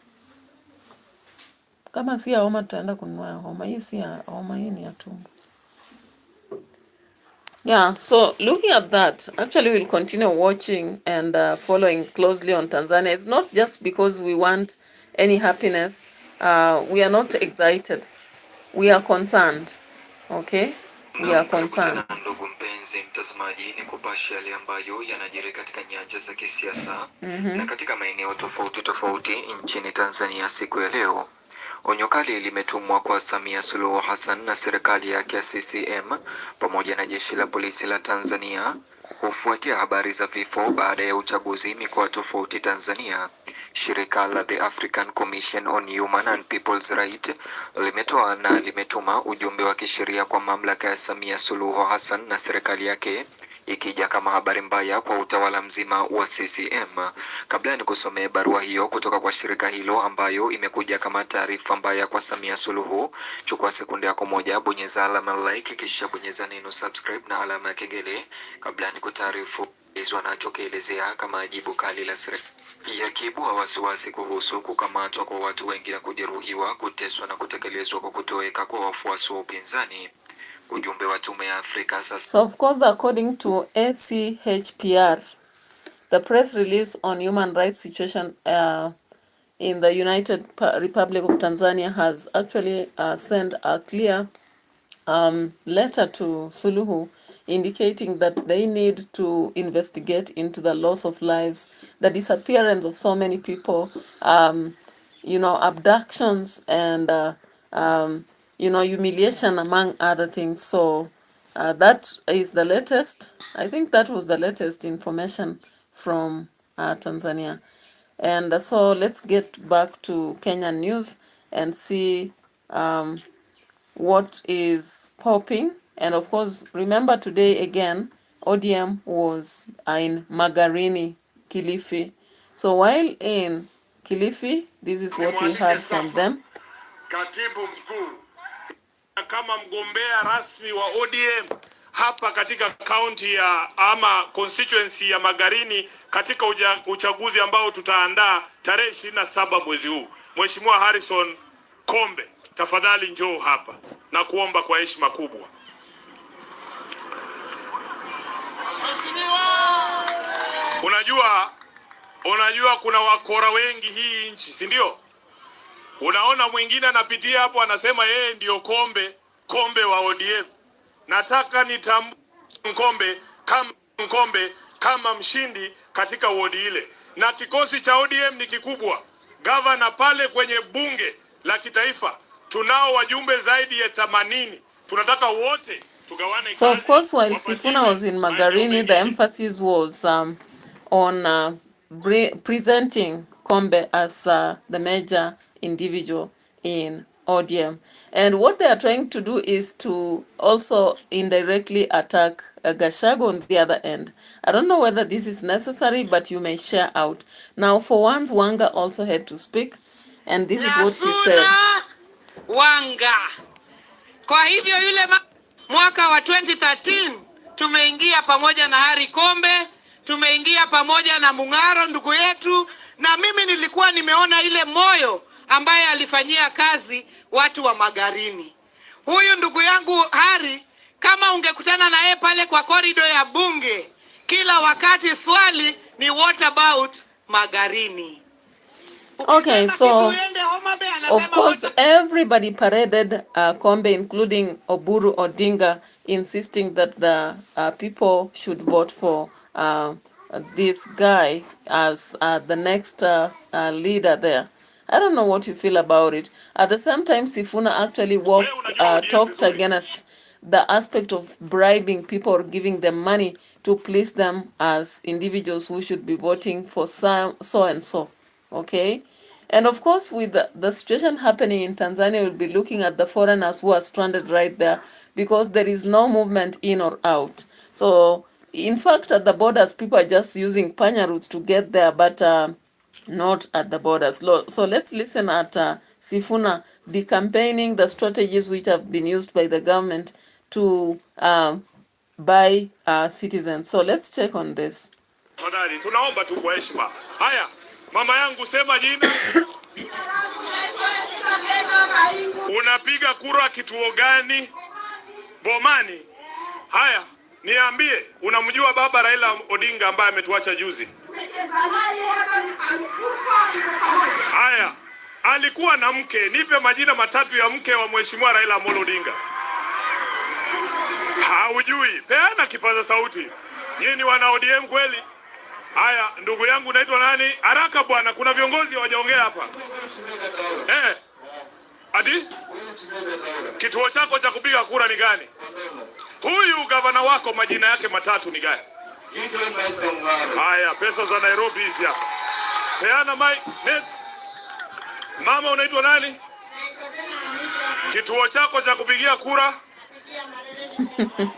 Kama si ya homa tutaenda kununua ya homa. Hii si ya homa, hii ni ya tumbo. Yeah, so looking at that, actually we'll continue watching and following closely on Tanzania. It's not just because we want any happiness. We are not excited. We are concerned. Okay? We are concerned. Ndugu mpenzi mtazamaji, ni kupasha yale ambayo yanajiri katika nyanja za kisiasa na katika maeneo tofauti tofauti nchini Tanzania siku ya leo. Onyo kali limetumwa kwa Samia Suluhu Hassan na serikali yake ya CCM pamoja na jeshi la polisi la Tanzania kufuatia habari za vifo baada ya uchaguzi mikoa tofauti Tanzania. Shirika la The African Commission on Human and People's Rights limetoa na limetuma ujumbe wa kisheria kwa mamlaka ya Samia Suluhu Hassan na serikali yake, ikija kama habari mbaya kwa utawala mzima wa CCM. Kabla ni kusomea barua hiyo kutoka kwa shirika hilo ambayo imekuja kama taarifa mbaya kwa Samia Suluhu, chukua sekunde yako moja, bonyeza alama like, kisha bonyeza neno subscribe na alama ya kengele kabla ni kutaarifu wanachokielezea kama jibu kali la serikali yakiibua wasiwasi kuhusu kukamatwa kwa watu wengi na kujeruhiwa, kuteswa na kutekelezwa kwa kutoweka kwa wafuasi wa upinzani. Ujumbe wa Tume ya Afrika sasa. So of course, according to ACHPR, the press release on human rights situation in the United Republic of Tanzania has actually sent a clear letter to Suluhu indicating that they need to investigate into the loss of lives, the disappearance of so many people, abductions and humiliation among other things. So that is the latest. I think that was the latest information from Tanzania. And so let's get back to Kenyan news and see what is popping. And of course, remember today again, ODM was in Magarini, Kilifi. So while in Kilifi, this is what we heard from them. Katibu mkuu kama mgombea rasmi wa ODM hapa katika kaunti ya ama constituency ya Magarini katika uchaguzi ambao tutaandaa tarehe 27 mwezi huu. Mheshimiwa Harrison Kombe, tafadhali njoo hapa na kuomba kwa heshima kubwa. Unajua kuna wakora wengi hii nchi, si ndio? Unaona mwingine anapitia hapo anasema yeye ndio kombe wa ODM. Nataka nitambue Kombe kama mshindi katika wodi ile. Na kikosi cha ODM ni kikubwa. Gavana pale kwenye bunge la kitaifa tunao wajumbe zaidi ya 80. Tunataka wote tugawane. So of course, while Sifuna was in Magarini, the emphasis was on presenting Kombe as the major individual in ODM. And what they are trying to do is to also indirectly attack Gachagua on the other end. I don't know whether this is necessary, but you may share out. Now, for once, Wanga also had to speak, and this is what she said. Wanga. Kwa hivyo yule mwaka wa 2013 tumeingia pamoja na Harry Kombe, tumeingia pamoja na Mung'aro ndugu yetu, Na mimi nilikuwa nimeona ile moyo ambaye alifanyia kazi watu wa Magarini. Huyu ndugu yangu Hari, kama ungekutana na yeye pale kwa korido ya bunge, kila wakati swali ni what about Magarini. Okay, so of course everybody paraded Kombe, including Oburu Odinga, insisting that the people should vote for this guy as the next leader there. I don't know what you feel about it. At the same time, Sifuna actually talked against the aspect of bribing people or giving them money to please them as individuals who should be voting for so and so. Okay, and of course with the situation happening in Tanzania, we'll be looking at the foreigners who are stranded right there because there is no movement in or out. So in fact at the borders, people are just using panya routes to get there, but not at the borders. So let's listen at Sifuna decampaigning the strategies which have been used by the government to buy citizens. So let's check on this. Tunaomba tu kwa heshima. Haya, mama yangu sema jina. Unapiga kura kituo gani? Bomani. Haya, niambie, unamjua baba Raila Odinga ambaye ametuacha juzi? Haya, alikuwa na mke. Nipe majina matatu ya mke wa Mheshimiwa Raila Amolo Odinga. Haujui? Peana kipaza sauti. Nyinyi wana ODM kweli? Haya, ndugu yangu naitwa nani? Haraka bwana, kuna viongozi hawajaongea hapa. Adi? Kituo chako cha kupiga kura ni gani? Huyu gavana wako majina yake matatu ni gani? Haya, pesa za Nairobi hizi hapa. Peana mic. Next. Mama unaitwa nani? Kituo chako cha kupigia kura?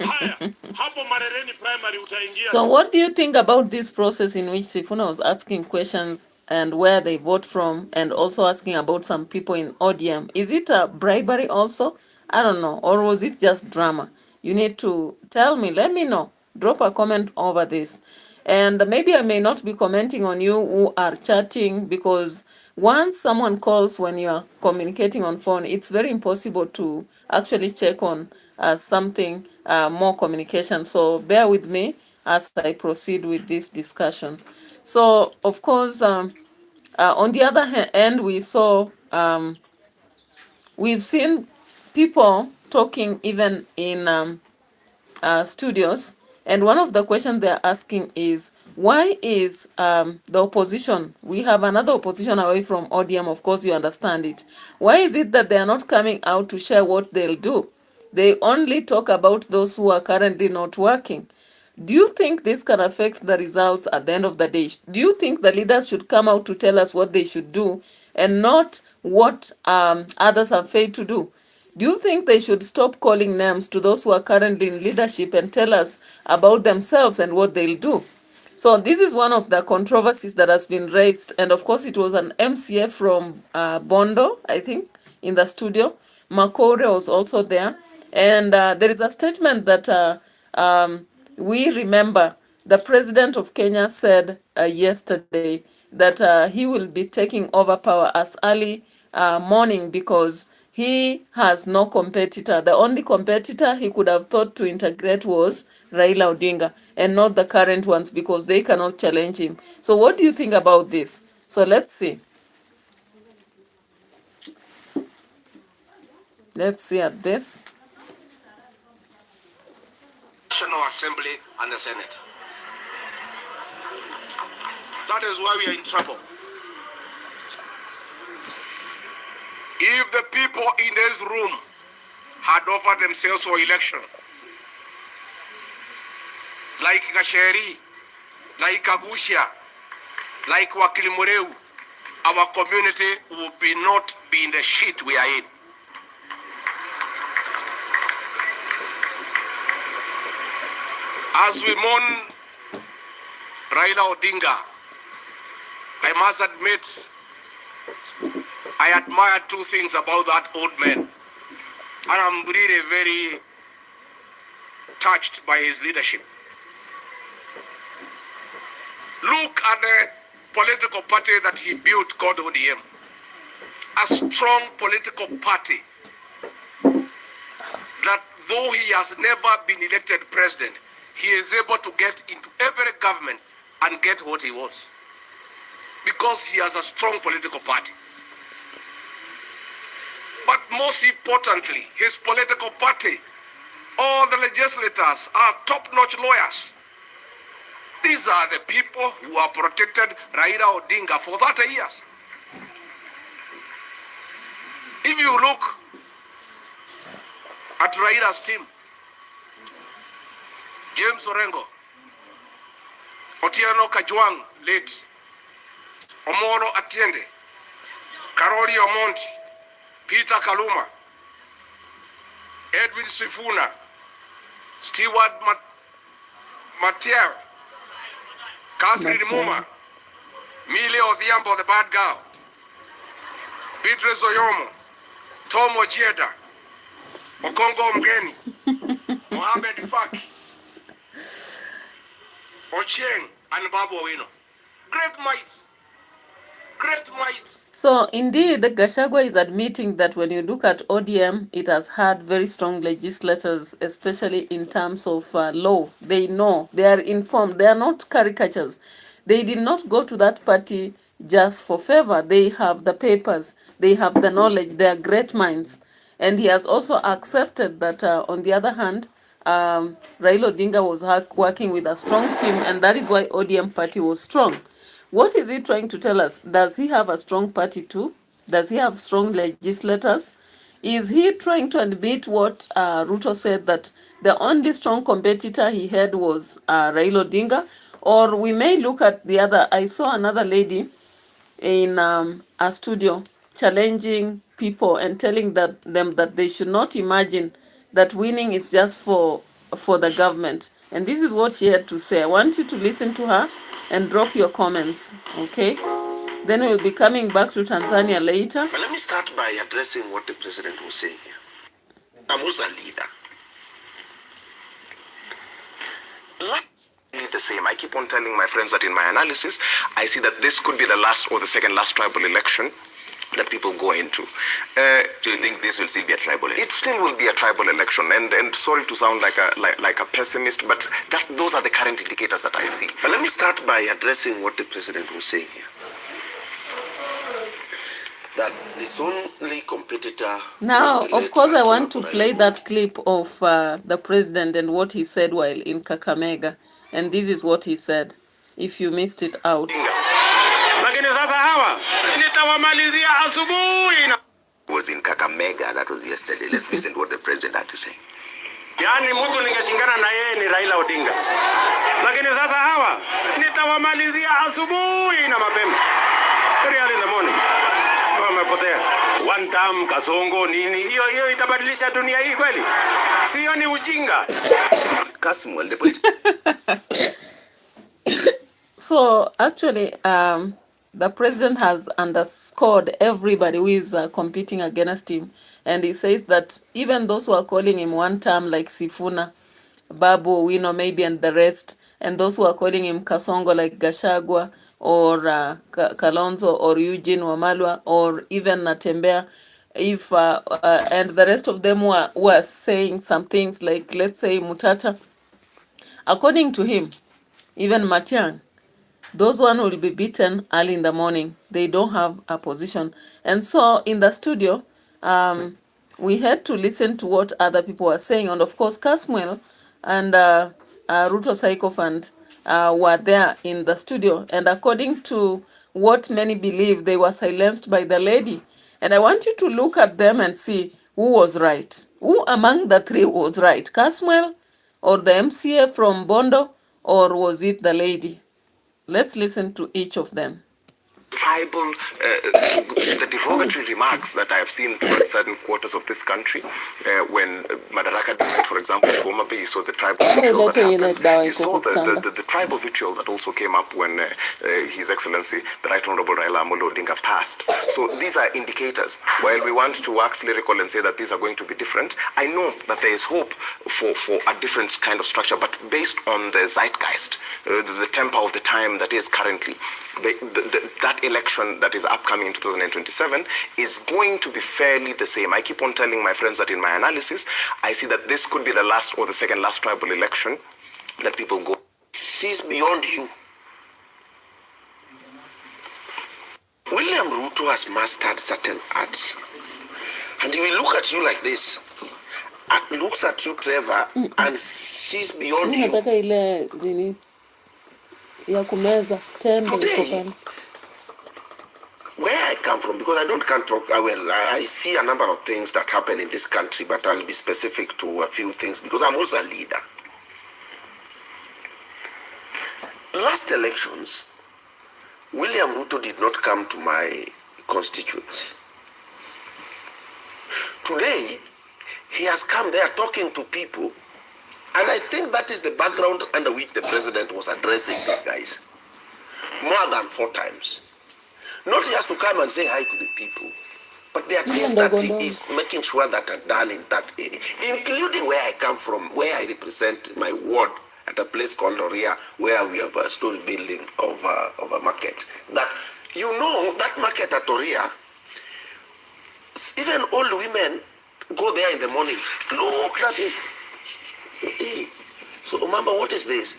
Haya, hapo Marereni primary utaingia. So what do you think about this process in which Sifuna was asking questions and where they vote from, and also asking about some people in ODM? Is it a bribery also? I don't know. Or was it just drama? You need to tell me. Let me know. Drop a comment over this. And maybe I may not be commenting on you who are chatting, because once someone calls when you are communicating on phone, it's very impossible to actually check on something more communication. So bear with me as I proceed with this discussion. So of course, on the other hand, we saw we've seen people talking even in studios, and one of the questions they're asking is, why is the opposition, we have another opposition away from ODM, of course you understand it, why is it that they are not coming out to share what they'll do? They only talk about those who are currently not working. Do you think this can affect the results at the end of the day? Do you think the leaders should come out to tell us what they should do and not what others have failed to do? Do you think they should stop calling names to those who are currently in leadership and tell us about themselves and what they'll do? So this is one of the controversies that has been raised. And of course, it was an MCA from Bondo, I think, in the studio. Makore was also there. And there is a statement that we remember the president of Kenya said yesterday that he will be taking over power as early morning because he has no competitor. The only competitor he could have thought to integrate was Raila Odinga, and not the current ones, because they cannot challenge him. So what do you think about this? So let's see. Let's see at this. National Assembly and the Senate. That is why we are in trouble. If the people in this room had offered themselves for election, like Gasheri, like Kabushia, like Wakilimureu, our community would not be in the shit we are in. As we mourn Raila Odinga, I must admit, I admire two things about that old man. And I'm really very touched by his leadership. Look at the political party that he built called ODM. A strong political party that though he has never been elected president, he is able to get into every government and get what he wants. Because he has a strong political party. But most importantly, his political party, all the legislators are top-notch lawyers. These are the people who have protected Raila Odinga for 30 years. If you look at Raila's team, James Orengo, Otieno Kajwang, late, Omoro Atiende, Karoli Omonti, Peter Kaluma, Edwin Sifuna, Stewart Matiel, Catherine Muma, Mile Odhiambo, the bad girl, Beatrice Oyomo, Tom Ojieda, Okongo Mgeni, Mohamed Faki, Ochieng, and Babu Owino. Great minds. Great minds. So indeed, Gachagua is admitting that when you look at ODM, it has had very strong legislators, especially in terms of law. They know, they are informed, they are not caricatures. They did not go to that party just for favor. They have the papers, they have the knowledge, they are great minds. And he has also accepted that, on the other hand, Raila Odinga was working with a strong team, and that is why ODM party was strong. What is he trying to tell us? Does he have a strong party too? Does he have strong legislators? Is he trying to admit what Ruto said, that the only strong competitor he had was Raila Odinga? Or we may look at the other. I saw another lady in a studio challenging people and telling them that they should not imagine that winning is just for the government. And this is what she had to say. I want you to listen to her and drop your comments, okay? Then we'll be coming back to Tanzania later. But let me start by addressing what the president was saying here. I'm also a leader. The same. I keep on telling my friends that in my analysis, I see that this could be the last or the second last tribal election that people go into. Do you think this will still be a tribal election? It still will be a tribal election, and sorry to sound like a pessimist, but those are the current indicators that I see. But let me start by addressing what the president was saying here. That this only competitor... Now, of course, I want to play that clip of the president and what he said while in Kakamega. And this is what he said, if you missed it out. Was in Kakamega, that was yesterday. Let's listen to what the president had to say. Yani mtu ningeshingana na yeye ni Raila Odinga. Lakini sasa hawa nitawamalizia asubuhi na mapema. Very early in the morning. Wamepotea. One time kasongo nini? Hiyo itabadilisha dunia hii kweli? Sio ni ujinga. Kasmu and the So actually, the president has underscored everybody who is competing against him. And he says that even those who are calling him one term, like Sifuna, Babu Owino maybe, and the rest, and those who are calling him Kasongo, like Gachagua, or Kalonzo, or Eugene Wamalwa, or even Natembea, if and the rest of them were saying some things like, let's say, Mutata, according to him, even Matiang, those one will be beaten early in the morning. They don't have a position. And so in the studio, we had to listen to what other people were saying. And of course, Kasmuel and Ruto Psychophant were there in the studio. And according to what many believe, they were silenced by the lady. And I want you to look at them and see who was right. Who among the three was right? Kasmuel or the MCA from Bondo, or was it the lady? Let's listen to each of them. Tribal, the derogatory remarks that I have seen towards certain quarters of this country, when Madaraka died, for example, in Homa Bay, you saw the tribal vitriol that happened. You saw the tribal vitriol that also came up when His Excellency, the Right Honorable Raila Amolo Odinga, passed. So these are indicators. While we want to wax lyrical and say that these are going to be different, I know that there is hope for a different kind of structure, but based on the zeitgeist, the tempo of the time that is currently, that election that is upcoming in 2027 is going to be fairly the same. I keep on telling my friends that in my analysis, I see that this could be the last or the second last tribal election that people go. Sees beyond you. William Ruto has mastered certain arts. And he will look at you like this. Looks at you, Trevor, and sees beyond you. Today, where I come from, because can't talk, I see a number of things that happen in this country, but I'll be specific to a few things because I'm also a leader. Last elections, William Ruto did not come to my constituency. Today, he has come there talking to people, and I think that is the background under which the president was addressing these guys. More than 4 times. Not just to come and say hi to the people, but there are things that he is making sure that are done in that area, including where I come from, where I represent my ward at a place called Loria, where we have a story building of a market. That, that market at Loria, even old women go there in the morning. Look at it. Hey. So, Mama, what is this?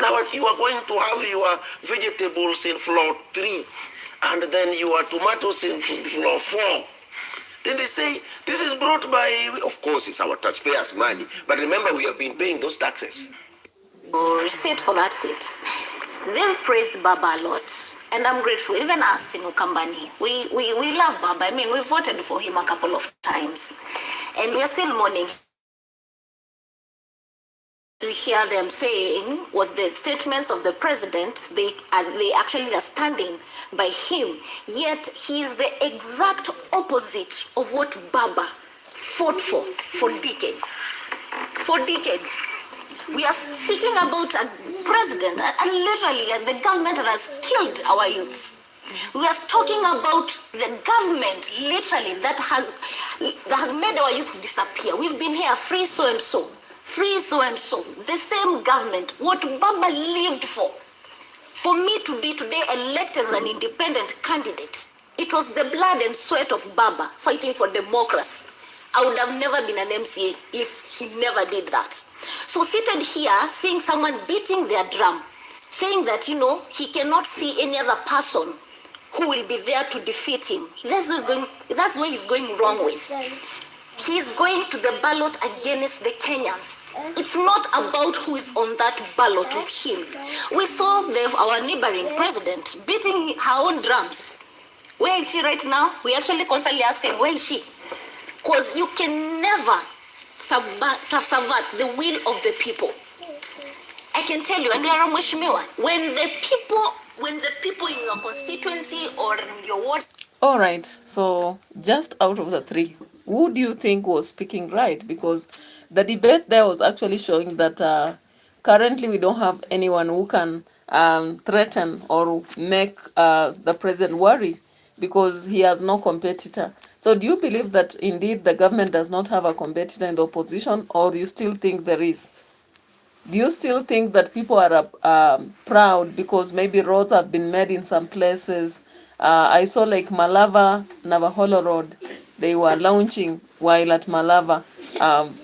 Now you are going to have your vegetables in floor 3, and then your tomatoes in floor 4. Then they say, this is brought by, of course, it's our taxpayers' money. But remember, we have been paying those taxes. Receipt for that seat. They've praised Baba a lot. And I'm grateful. Even us in Ukambani, we love Baba. I mean, we voted for him a couple of times. And we're still mourning. To hear them saying what the statements of the president, they actually are standing by him, yet he is the exact opposite of what Baba fought for decades. For decades. We are speaking about a president and literally the government that has killed our youths. We are talking about the government literally that has made our youth disappear. We've been here free so and so. Free so and so. The same government, what Baba lived for. For me to be today elected as an independent candidate, it was the blood and sweat of Baba fighting for democracy. I would have never been an MCA if he never did that. So seated here, seeing someone beating their drum, saying that, he cannot see any other person who will be there to defeat him. That's where he's going wrong with. He's going to the ballot against the Kenyans. It's not about who is on that ballot with him. We saw our neighboring president beating her own drums. Where is she right now? We actually constantly asking, where is she? Because you can never subvert the will of the people. I can tell you, and you are a Mheshimiwa, when the people in your constituency or in your ward. All right, so just out of the 3, who do you think was speaking right? Because the debate there was actually showing that currently we don't have anyone who can threaten or make the president worry because he has no competitor. So do you believe that indeed the government does not have a competitor in the opposition, or do you still think there is? Do you still think that people are proud because maybe roads have been made in some places? I saw like Malava, Navaholo Road, they were launching while at Malava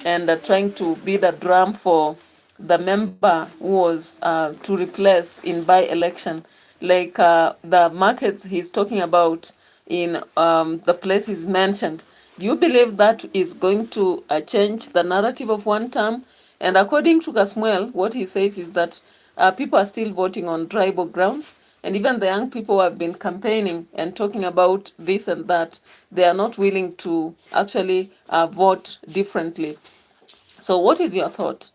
and trying to be the drum for the member who was to replace in by-election. Like the markets he's talking about in the places mentioned. Do you believe that is going to change the narrative of one term? And according to Kasmuel, what he says is that people are still voting on tribal grounds, and even the young people who have been campaigning and talking about this and that, they are not willing to actually vote differently. So what is your thought?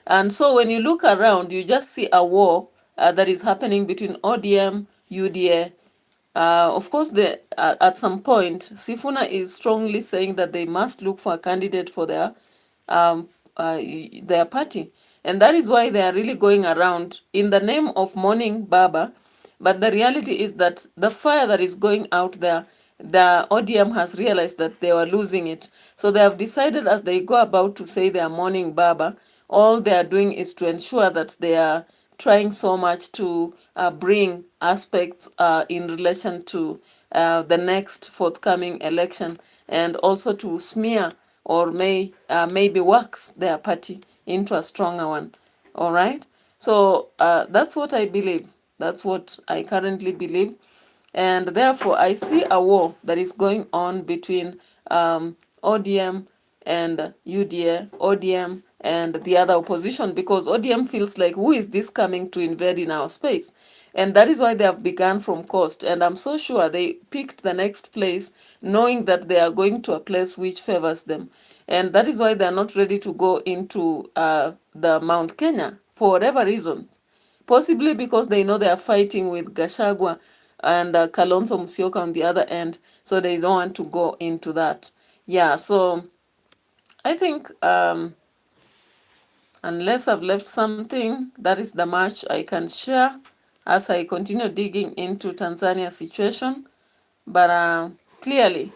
And so when you look around, you just see a war that is happening between ODM, UDA. Of course, at some point, Sifuna is strongly saying that they must look for a candidate for their party. And that is why they are really going around in the name of mourning Baba. But the reality is that the fire that is going out there, the ODM has realized that they were losing it. So they have decided as they go about to say they are mourning Baba, all they are doing is to ensure that their trying so much to bring aspects in relation to the next forthcoming election, and also to smear or maybe wax their party into a stronger one. All right. So that's what I believe. That's what I currently believe. And therefore, I see a war that is going on between ODM and UDA, ODM and the other opposition, because ODM feels like, who is this coming to invade in our space? And that is why they have begun from coast. And I'm so sure they picked the next place, knowing that they are going to a place which favors them. And that is why they are not ready to go into the Mount Kenya for whatever reason. Possibly because they know they are fighting with Gachagua and Kalonzo Musyoka on the other end, so they don't want to go into that. Yeah, so I think unless I've left something, that is the much I can share as I continue digging into Tanzania's situation. But clearly,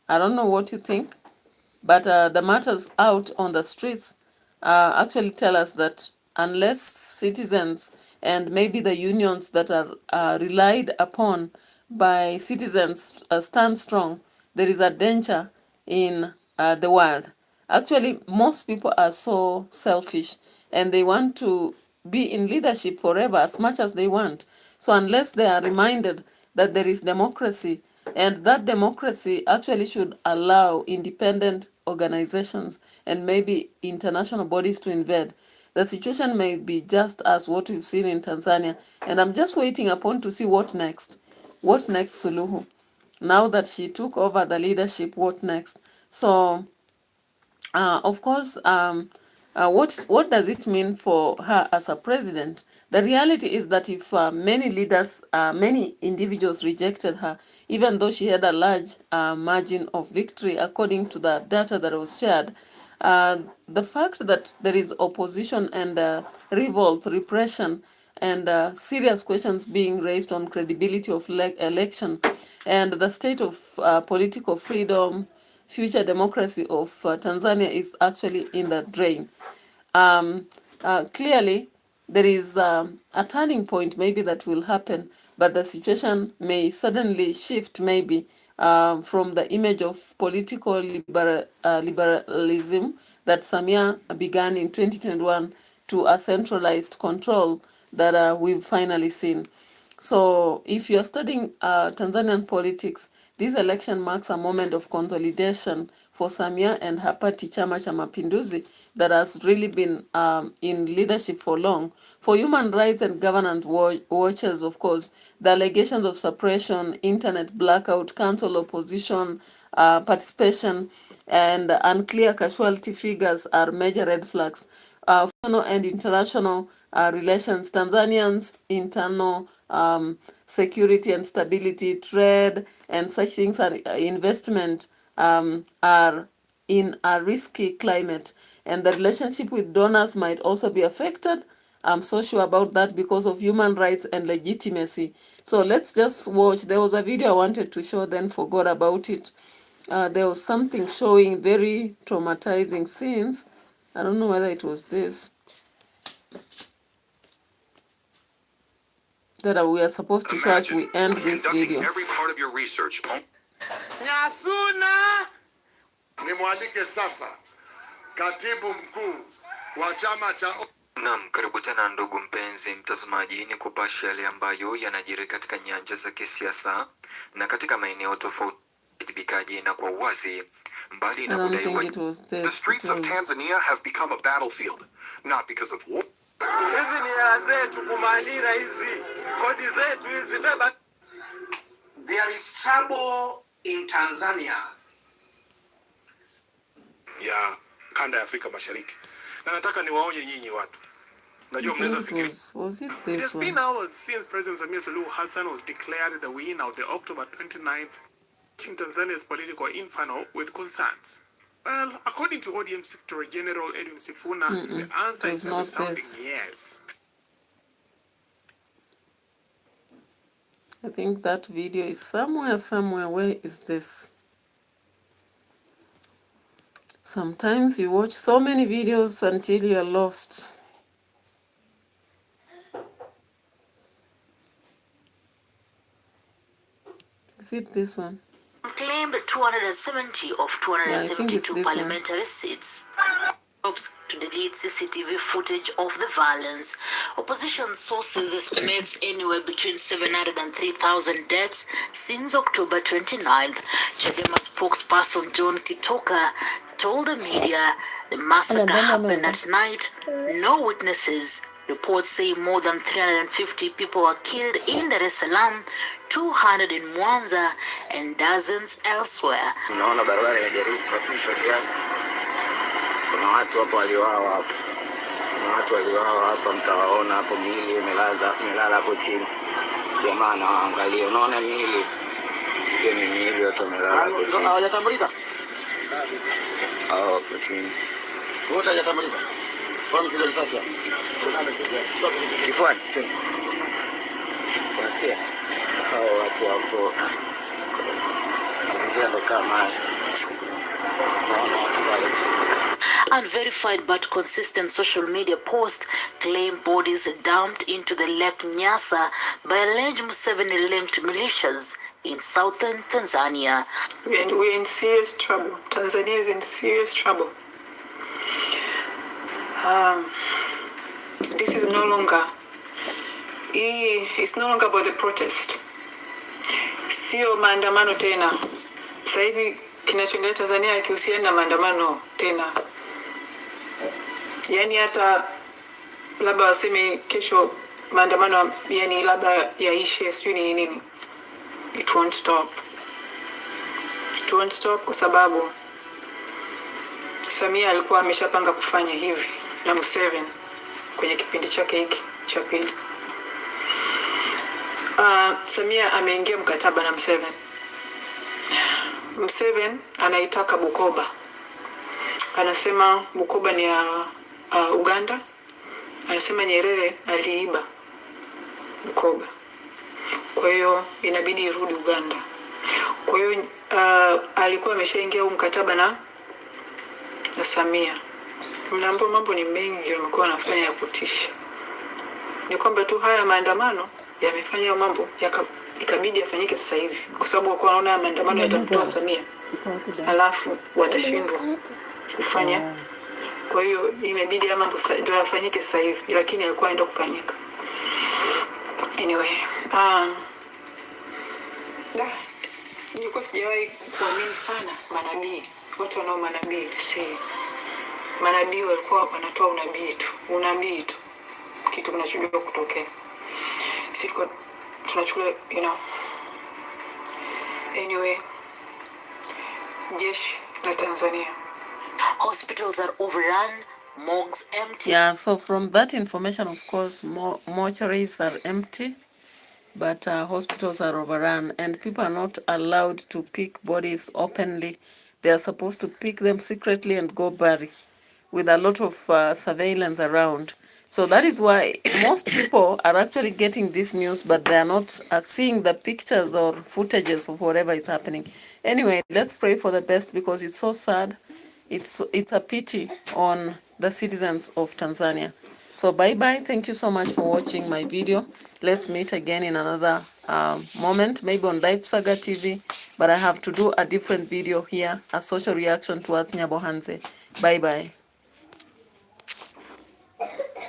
I don't know what you think, but the matters out on the streets actually tell us that unless citizens and maybe the unions that are relied upon by citizens stand strong, there is a danger in the world. Actually, most people are so selfish and they want to be in leadership forever as much as they want. So unless they are reminded that there is democracy, and that democracy actually should allow independent organizations and maybe international bodies to invade, the situation may be just as what we've seen in Tanzania. And I'm just waiting upon to see what next. What next, Suluhu? Now that she took over the leadership, what next? So of course, what does it mean for her as a president? The reality is that if many leaders, many individuals rejected her, even though she had a large margin of victory according to the data that was shared, the fact that there is opposition and revolt, repression, and serious questions being raised on credibility of election and the state of political freedom, future democracy of Tanzania is actually in the drain. Clearly, there is a turning point maybe that will happen, but the situation may suddenly shift maybe from the image of political liberalism that SAMIA began in 2021 to a centralized control that we've finally seen. So if you're studying Tanzanian politics, this election marks a moment of consolidation for Samia and her party Chama cha Mapinduzi that has really been in leadership for long. For human rights and governance watchers, of course, the allegations of suppression, internet blackout, council opposition, participation, and unclear casualty figures are major red flags. Foreign and international relations, Tanzanians' internal security and stability, trade, and such things are investment are in a risky climate. And the relationship with donors might also be affected. I'm so sure about that because of human rights and legitimacy. So let's just watch. There was a video I wanted to show, then forgot about it. There was something showing very traumatizing scenes. I don't know whether it was this that we are supposed to show as we end this video. Every part of your research. Nyasuna nimwalike sasa katibu mkuu wa chama cha Naam, karibu tena ndugu mpenzi mtazamaji, ni kupasha yale ambayo yanajiri katika nyanja za kisiasa na katika maeneo tofauti na kwa uwazi. Mbali na kudai the streets of Tanzania have become a battlefield, not because of war. Hizi ni hela zetu kumanira hizi kodi zetu hizi beba. There is trouble in Tanzania. Ya kanda ya Afrika Mashariki. Na nataka niwaonye nyinyi watu. Najua mnaweza fikiri. It has been hours since President Samia Suluhu Hassan was declared the winner of the October 29th in Tanzania's political inferno with concerns. Well, according to ODM Secretary General Edwin Sifuna, the answer is a resounding yes. I think that video is somewhere. Where is this? Sometimes you watch so many videos until you are lost. Is it this one? Claimed 270 of 272 parliamentary seats. To delete CCTV footage of the violence. Opposition sources estimates anywhere between 700 and 3,000 deaths since October 29th. Chadema spokesperson John Kitoka told the media the massacre happened at night. No witnesses. Reports say more than 350 people were killed in Dar es Salaam, 200 in Mwanza, and dozens elsewhere. Naona barabara inajaribu kusafishwa kiasi. Kuna watu hapo waliuawa hapo. Kuna watu waliuawa hapa, mtawaona hapo miili imelala hapo chini. Jamaa naangalia, unaona miili. Hiyo ni miili yote imelala hapo chini. Hawajatambulika? Hapo chini. Wote hawajatambulika. Kwa nini kile sasa? Kifuani. Wasia. Hao watu hapo. Ndio kama Unverified but consistent social media posts claim bodies dumped into the Lake Nyasa by alleged Museveni-linked militias in southern Tanzania. We're in serious trouble. Tanzania is in serious trouble. This is no longer. It's no longer about the protest. Sio maandamano tena. Sasa hivi kinachoendelea Tanzania kihusiana na maandamano tena. Yani hata labda waseme kesho maandamano yani labda yaishe sio ni nini. It won't stop. It won't stop kwa sababu Samia alikuwa ameshapanga kufanya hivi na Museveni kwenye kipindi chake hiki cha pili. Samia ameingia mkataba na Museveni. Museveni anaitaka Bukoba. Anasema Bukoba ni ya Uganda. Anasema Nyerere aliiba Bukoba. Kwa hiyo inabidi irudi Uganda. Kwa hiyo alikuwa ameshaingia huu mkataba na Samia. Mnaambia mambo ni mengi wamekuwa wanafanya ya kutisha. Ni kwamba tu haya maandamano yamefanya mambo ikabidi yafanyike sasa hivi kwa sababu wako wanaona maandamano yatamtoa Samia. Alafu watashindwa kufanya. Kwa hiyo imebidi ya mambo ndio yafanyike sasa hivi lakini alikuwa anaenda kufanyika. Anyway, nilikuwa sijawahi kuamini sana manabii. Watu wanao manabii manabii walikuwa wanatoa unabii tu. Kitu kinachojua kutokea. Sisi tunachukua, Anyway, jeshi la Tanzania. Hospitals are overrun, morgues empty. Yeah, so from that information, of course, mortuaries are empty, but hospitals are overrun, and people are not allowed to pick bodies openly. They are supposed to pick them secretly and go bury, with a lot of surveillance around. So that is why most people are actually getting this news, but they are not seeing the pictures or footages of whatever is happening. Anyway, let's pray for the best because it's so sad. It's a pity on the citizens of Tanzania. So bye-bye. Thank you so much for watching my video. Let's meet again in another moment, maybe on Live Saga TV. But I have to do a different video here, a social reaction towards Nyabohanze. Bye-bye.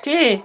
T.